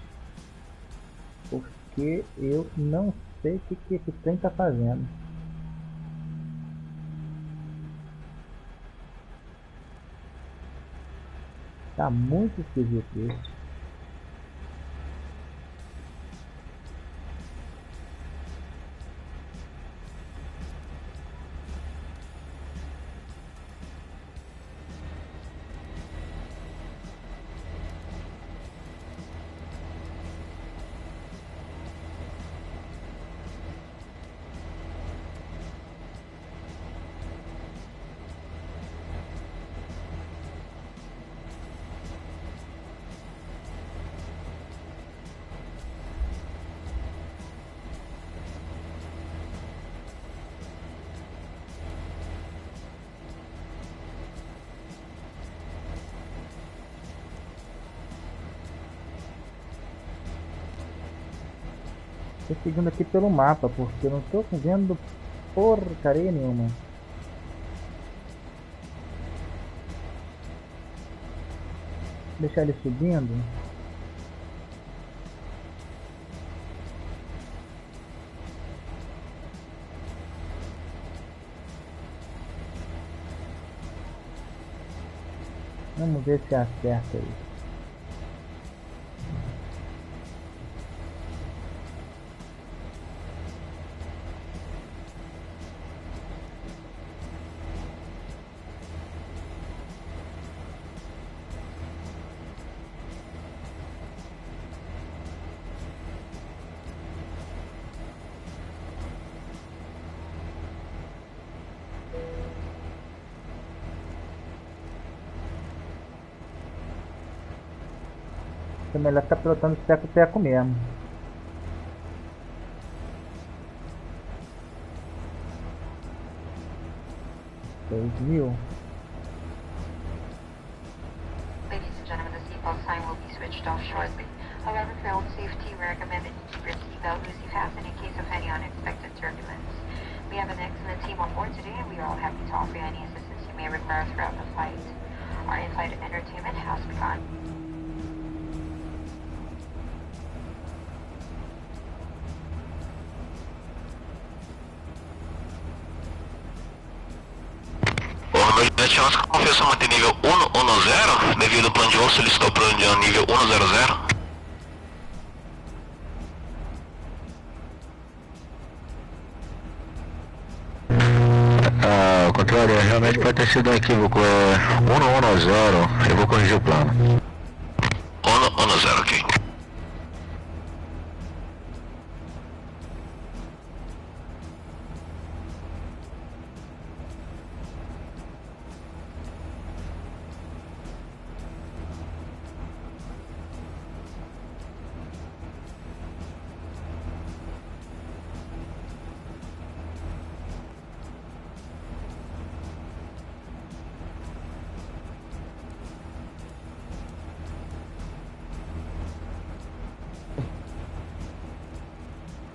Porque eu não sei o que esse trem está fazendo. Tá muito esquisito isso. Estou seguindo aqui pelo mapa, porque eu não estou vendo porcaria nenhuma. Deixar ele subindo. Vamos ver se acerta aí. é melhor ficar pilotando teco-teco mesmo. $6.000. Ladies and gentlemen, the seatbelt sign will be switched off shortly. However, for your own safety, we recommend that you keep your seatbelt loosely fastened in case of any unexpected turbulence. We have an excellent team on board today, and we are all happy to offer you any assistance you may require throughout the flight. Our in-flight entertainment has begun. Nós tivemos que confessar manter nível 110, devido ao plano de voo solicitou plano de nível 100. Ao contrário, realmente pode ter sido um equívoco, 110, eu vou corrigir o plano. 110, ok.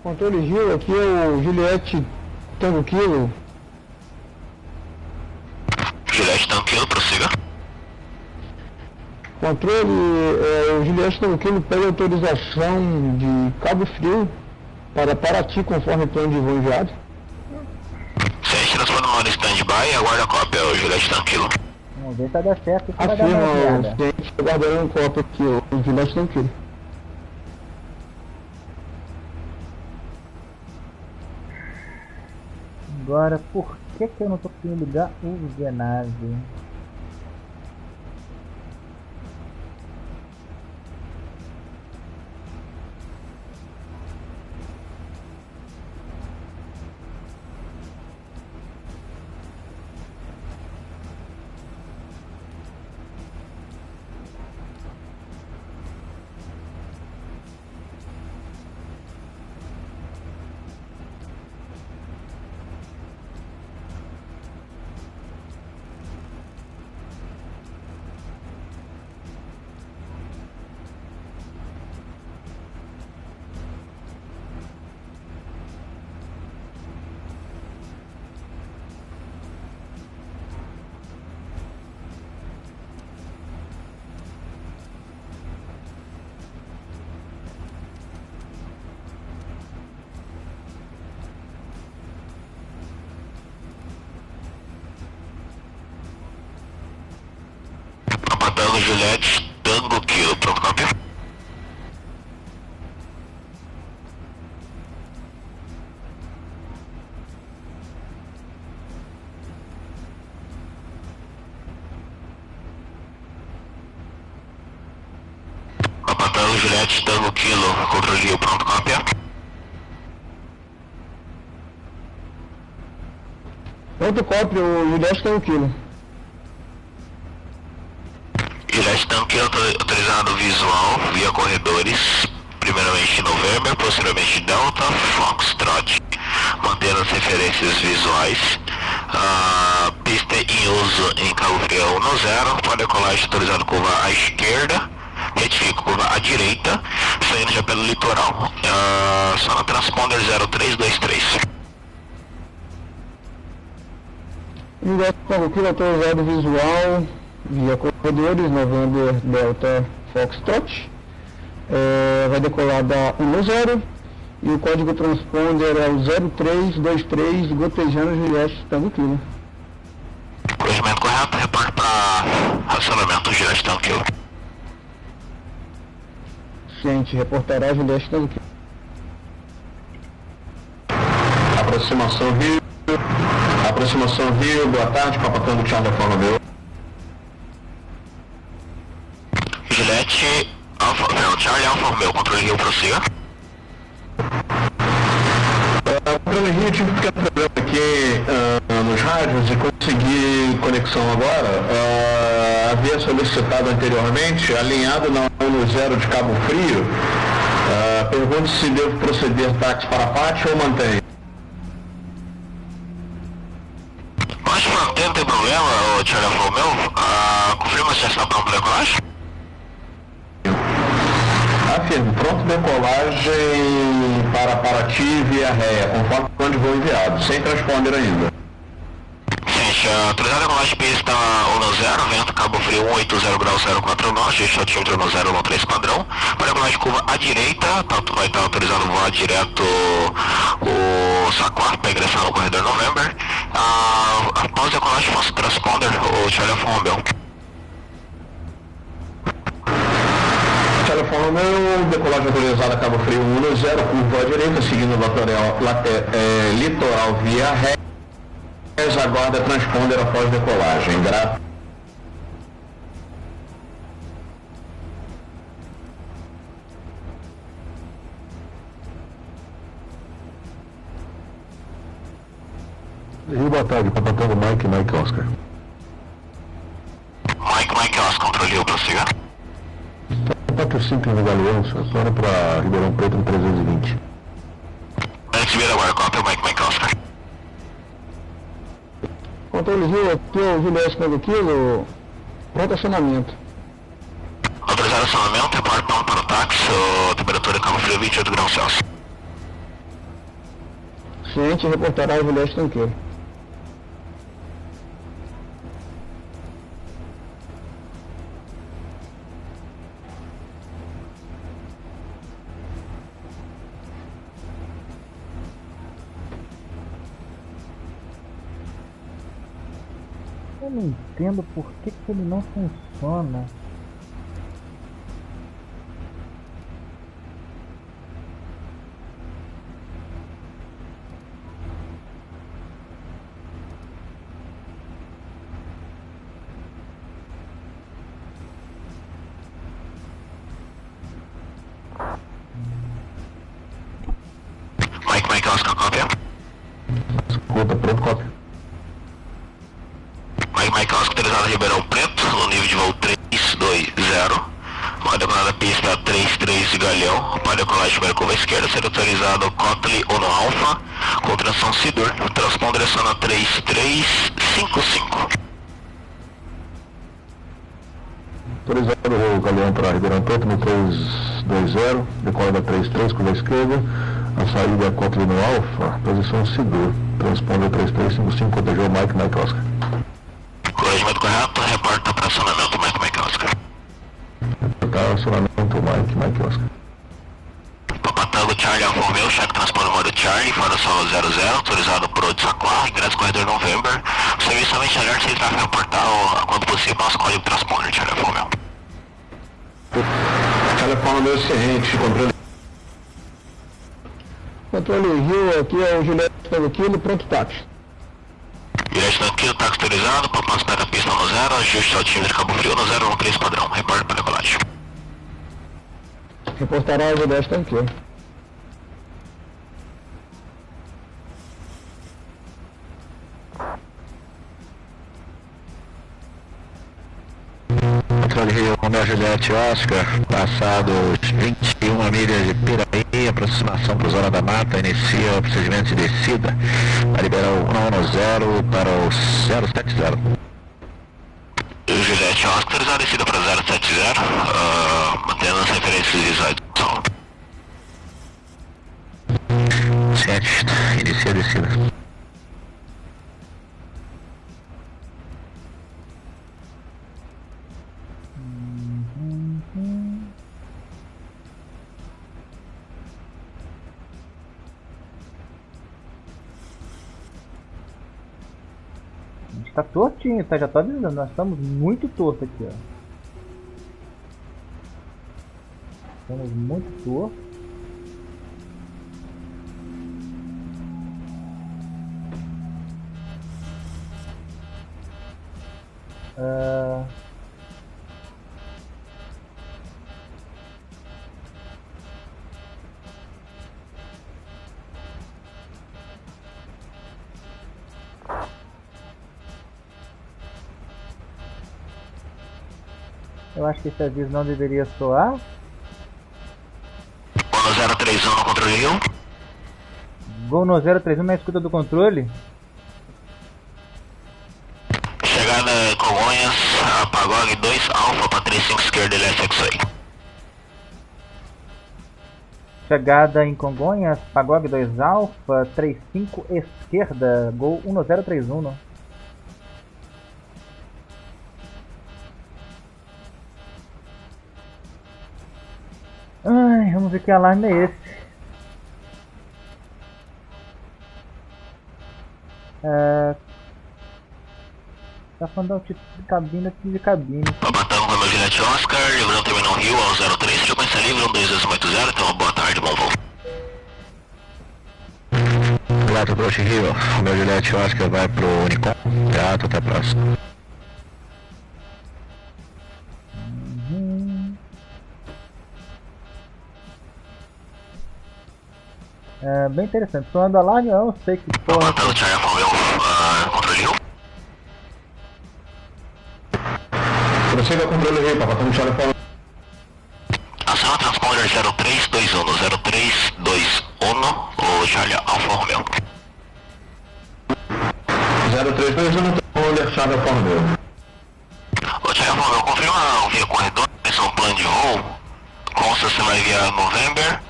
Controle Gil, aqui é o Juliette Tango Kilo. Juliette Tango Kilo, prossiga. Controle, o Juliette Tango Kilo pede autorização de Cabo Frio para Paraty, conforme plano de voo enviado. Sente transformador stand-by e aguarda a cópia, o Juliette Tango Kilo. Vamos ver se vai dar certo. Afirma o cliente, aguardando cópia aqui, o Juliette Tango Kilo. Agora, por que eu não tô conseguindo ligar o Zenave? Juliette Tango Kilo, pronto, cópia. Papel Juliette Tango Kilo, controle pronto, cópia. Pronto, cópia, o Juliette Tango Kilo. Juliette Tango Kilo autorizado visual via corredores, primeiramente November, posteriormente Delta, Foxtrot, mantendo as referências visuais. Pista em uso em Cabo Frio 10, para decolagem autorizado curva à esquerda, retifico curva à direita, saindo já pelo litoral. Só no transponder 0323. Juliette Tango Kilo autorizado visual via corredores, November, Delta, Foxtrot, vai decolar da 10 e o código transponder é o 0323, gotejando Juliette Tango Kilo. Corrigimento correto, reporte para racionamento Juliette Tango Kilo. Ciente, reportará Juliette Tango Kilo. Aproximação Rio, boa tarde, Papa Tango Charlie Alfa Romeo. Juliette Charlie Alfa Romeo, controle Rio, prossiga. Controle Rio, tive um pequeno problema aqui nos rádios e consegui conexão agora. Havia solicitado anteriormente, alinhado na 1 de Cabo Frio. Pergunto se devo proceder táxi para Paraty ou mantenho. Pode manter, não tem problema, o telefone meu. Confirma se está pronto para decolagem? Afirmo, pronto decolagem para Paraty via aérea, conforme o plano de voo enviado, sem transponder ainda. Gente, autorizada a decolagem pista 10, vento Cabo Frio 180 graus 04 norte, altímetro 1013 padrão. Para decolagem curva à direita, vai estar autorizado voar direto o Saquar para ingressar no corredor November. Após a decolagem, faço transponder o telefone meu. Telefone meu, decolagem autorizada Cabo Frio 110, curva à direita, seguindo o litoral via ré. Aguarda transponder após decolagem. Boa tarde, patatando Mike Oscar. Mike Oscar, controle Rio, prossiga. 45 no Galeão, agora para Ribeirão Preto no 320. Antes de vir agora, cópia Mike Oscar. Controle Rio, aqui é o Juliette Cango Quilo, pronto acionamento. Autorizado acionamento, reportão para o táxi, temperatura Cabo Frio 28 graus Celsius. Ciente reportará o Juliette Tanqueiro. Eu não entendo por que ele não funciona. Mike Oscar, cópia. Escuta, pronto, cópia. Mike Oscar, autorizado Ribeirão Preto, no nível de voo 320. Para decolada pista 33 Galeão. Para decolagem primeira curva esquerda, será autorizado Cotle ou no Alfa, com tração Sidur. Transponder direção na 3355. Autorizado o Galeão para Ribeirão Preto no 320, decolada 33, curva esquerda. A saída é Cotle no Alfa, posição Sidur. Transponder 3355, protegeu Mike Oscar. Corrigimento correto, reporta para acionamento Mike Oscar. Reportar acionamento Mike Oscar. Papatango Charlie Alfa Romeo, cheque transponder modo Charlie, fora solo 00, autorizado por o Saquar, ingresso corredor November. O serviço somente alerta sem tráfego portal, quando possível, nosso código transponder Charlie Alfa Romeo. Telefone meu ciente, Controle Rio, aqui é o Juliette Cango Quilo, pronto táxi. Juliette Tanqueiro, táxi autorizado, para passar da pista no 0, ajuste altímetro Cabo Frio no 013 padrão, reporte para decolagem. Reportará o Juliette Tanqueiro. Controle Rio, Romeo Juliette Oscar, passados 21 milhas de Piraí, aproximação para a Zona da Mata, inicia o procedimento de descida, para liberar o 110 para o 070. Juliette Oscar, autorizado descida para 070, mantendo as referências visuais do som. Ciente, inicia a descida. Tá tortinho, tá? Já tô avisando, nós estamos muito torto aqui, ó. Estamos muito torto. Eu acho que esse aviso não deveria soar. 031 no controle Rio. Gol no 031 na escuta do controle. Chegada em Congonhas, Pagog 2 Alfa para 35 esquerda, ele é aí. Chegada em Congonhas, Pagog 2 Alfa, 35 esquerda, gol 1031. Ai, vamos ver que alarme é esse. Tá falando da altitude de cabine, de cabine. Babatão com o meu Gillette Oscar, livrando terminal Rio ao 03, frequência livre 12080, então uma boa tarde, bom voo. Gato Curte Rio, o meu Gillette Oscar vai pro Unicom. Gato, até a próxima. É bem interessante. Soando alarme, eu não sei que porra. Pelo Charlie Romeo, controle Rio. Prossiga controle Rio, Papai Charlie Romeo. Ação transponder 0321, 0321, o Charlie Alfa Romeo. 0321, transponder Charlie Alfa Romeo. O Charlie Alfa Romeo, confirma via corredor, é um plano de voo. Consta se vai via November.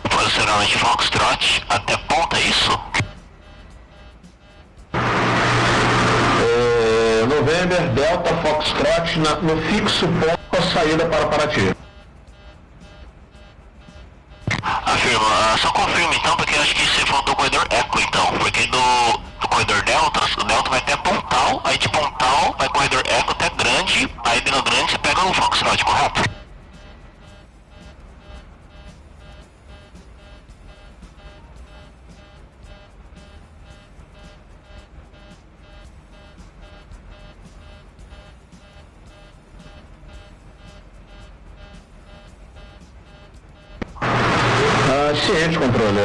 Posicionamento Foxtrot até ponta, é isso? November, Delta, Foxtrot, no fixo ponto a saída para Paraty. Afirma, só confirma então, porque acho que você faltou o corredor Eco então, porque do corredor Delta, o Delta vai até Pontal, aí de Pontal vai corredor Eco até Grande, aí de no Grande você pega o Foxtrot, correto? Ciente, controle.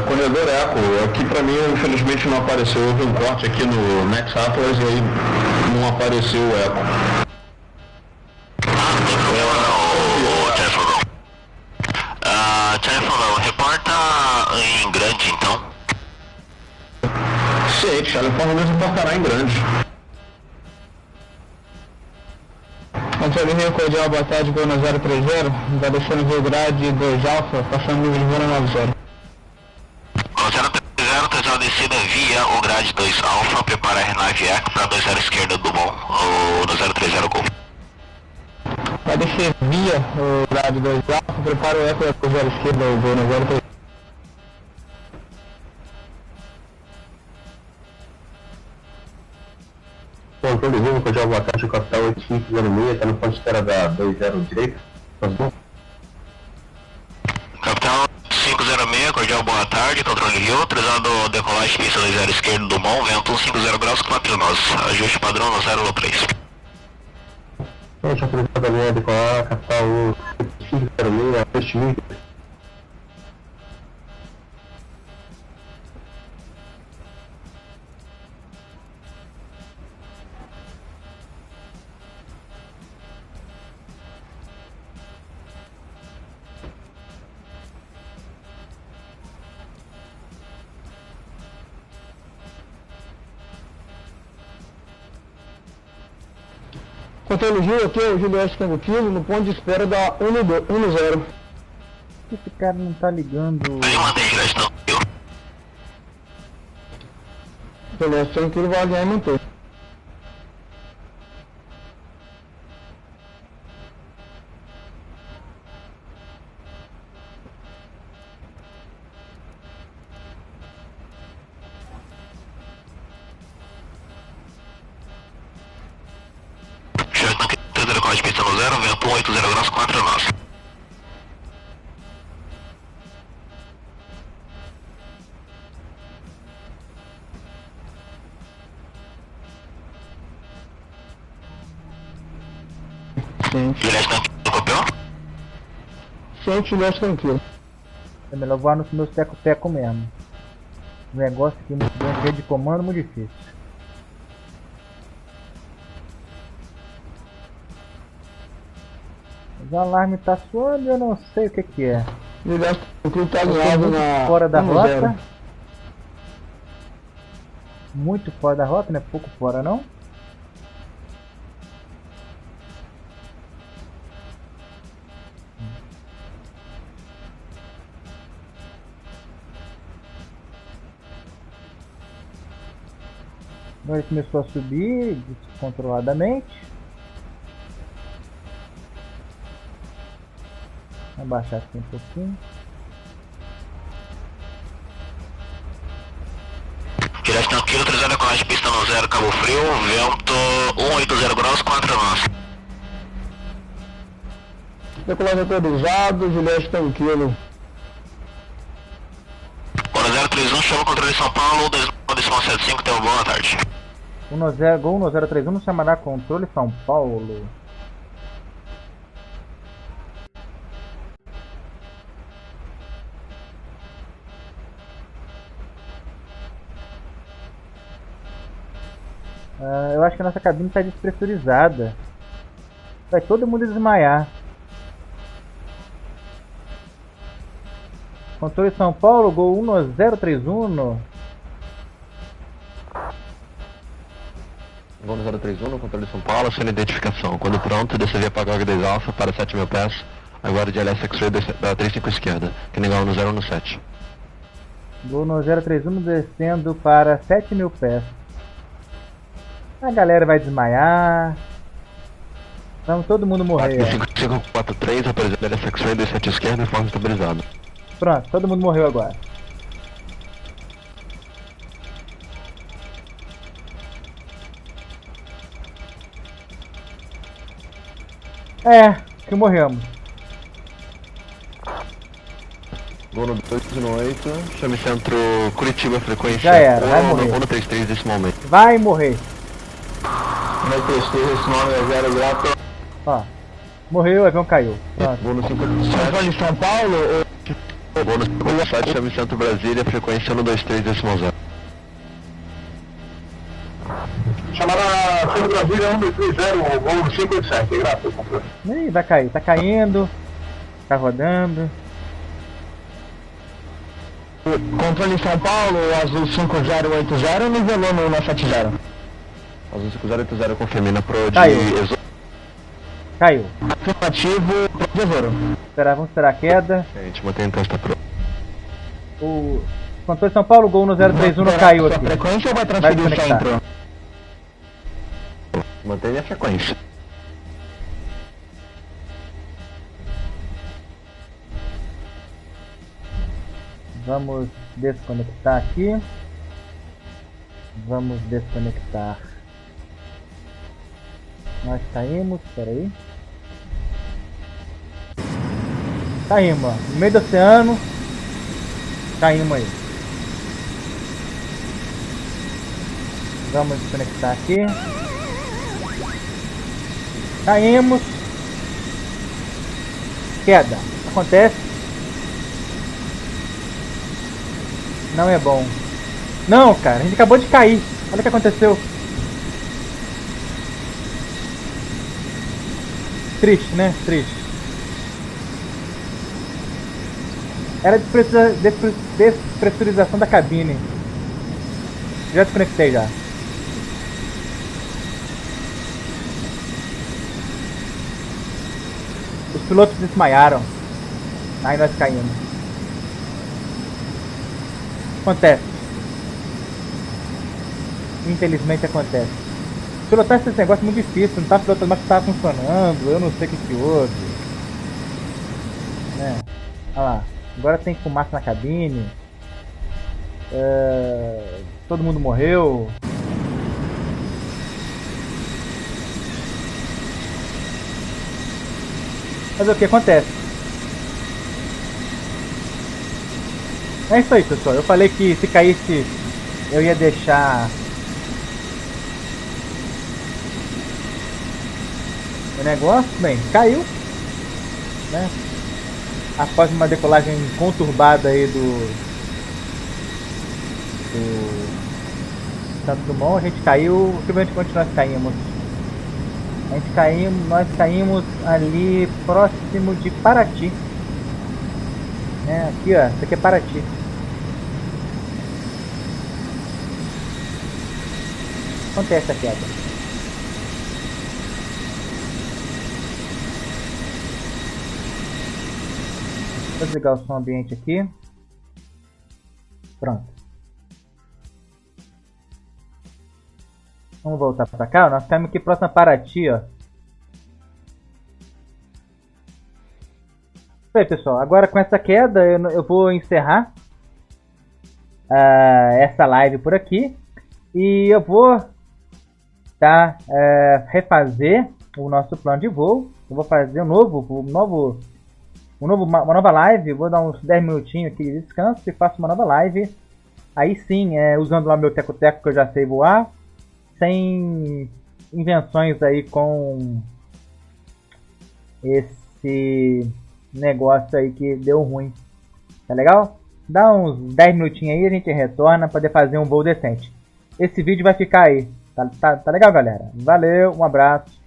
Corredor Eco, aqui pra mim infelizmente não apareceu. Houve um corte aqui no Next Atlas e aí não apareceu o Eco. Não tem problema não, Telefone, reporta em Grande então. Ciente, Charlie Romeo reportará em Grande. Controle Rio, cordial, boa tarde, gol no 030, vai descendo Rio Grade 2 Alfa, passando nível de voo no 90. O 030, tesão descida via o Grade 2 Alfa, prepara a renave Eco para 20 esquerda do bom, o no 030 gol. Vai descer via o Grade 2 Alfa, prepara o Eco para 0 esquerda, o gol no 030. Controle Rio, cordial, boa tarde, o capital 8506, está no ponto de espera da 20 direita. Capital 506, cordial, boa tarde, controle Rio, trazendo decolagem pista 20 esquerdo do Mon, vento 150 graus 4 nós, ajuste padrão no 013. Gente, autorizado a linha decolar, capital 506, ajuste 1000. Controle Rio, aqui é o Juliette Canguquilo, no ponto de espera da 10. Esse cara não tá ligando. Aí mantém Juliette não, viu? Juliette Canguquilo vai alinhar e manter. Pista no 0, vento 180 graus 4 nós. Juliette tranquilo, copiou? Ciente, Juliette tranquilo. É melhor voar nos meus teco-teco mesmo. O negócio aqui muito bom, rede de comando muito difícil. O alarme tá suando e eu não sei o que que é. O que tá alinhado na... fora da rota. zero. Muito fora da rota, não é pouco fora não. Agora ele começou a subir descontroladamente. Vou abaixar aqui um pouquinho. Direto tranquilo, 30 com a pista no 0, Cabo Frio, vento 180 graus, 4 nós. Decolagem autorizado, Juliette tranquilo. Hora 031, chama o controle de São Paulo, 2.75, tenha uma boa tarde. Gol 1031 chamará controle São Paulo. Eu acho que a nossa cabine está despressurizada. Vai todo mundo desmaiar. Controle São Paulo, gol 1031. Gol 1031, controle São Paulo, sua identificação. Quando pronto, desça via Pagoga 10 Alfa para 7.000 pés. Agora de LS X-Ray da 35 esquerda. Que legal no 017. Gol 1031 descendo para 7.000 pés. A galera vai desmaiar. Vamos todo mundo morrer. 5543, apareceu LS X-Ray 27 esquerda e forma estabilizada. Pronto, todo mundo morreu agora. Que morremos. Gol no 218, chame centro Curitiba, frequência. Já era, vai morrer. Gol no 33 nesse momento. Vai morrer. No 33, esse nome é 0 grato. Ó, morreu, o avião caiu. Gol no 57. Controle São Paulo ou... Gol no 57, chame centro Brasília, frequência no 23 decimal 0. Chamada Centro Brasília 1230, gol 57, graças, controle. Ih, vai cair, tá caindo. Tá rodando. Controle São Paulo, azul 5080, nivelou no 970. Azul 5080, confirmando pro de Caiu. Caiu. Afirmativo, pro Vamos esperar a queda. A gente mantém o testa pro. O controle São Paulo, gol no 031 caiu aqui. Frequência ou vai transferir o centro? Mantenha a frequência. Vamos desconectar aqui. Vamos desconectar. Nós caímos, espera aí. Caímos, ó. No meio do oceano. Caímos aí. Vamos desconectar aqui. Caímos. Queda. Acontece. Não é bom. Não, cara. A gente acabou de cair. Olha o que aconteceu. Triste, né? Triste. Era despressurização da cabine. Já desconectei já. Os pilotos desmaiaram. Aí nós caímos. Acontece. Infelizmente acontece. Pilotar esse negócio é muito difícil. Não tá pilotando, mas tá funcionando. Eu não sei o que houve. Olha lá. Agora tem fumaça na cabine. Todo mundo morreu. Mas o que acontece? É isso aí, pessoal. Eu falei que se caísse eu ia deixar o negócio. Bem, caiu, né? Após uma decolagem conturbada aí do Santos Dumont, a gente caiu. Simplesmente nós caímos. Nós caímos ali próximo de Paraty. Aqui ó, isso aqui é Paraty. Acontece a queda. Vou desligar o som ambiente aqui. Pronto. Vamos voltar para cá. Nós estamos aqui próximo a Paraty, ó. Isso aí, pessoal. Agora com essa queda eu vou encerrar essa live por aqui. E eu vou refazer o nosso plano de voo. Eu vou fazer uma nova live. Vou dar uns 10 minutinhos aqui de descanso e faço uma nova live. Aí sim, usando lá meu teco-teco que eu já sei voar. Sem invenções aí com esse negócio aí que deu ruim. Tá legal? Dá uns 10 minutinhos aí e a gente retorna para poder fazer um voo decente. Esse vídeo vai ficar aí. Tá legal, galera? Valeu, um abraço.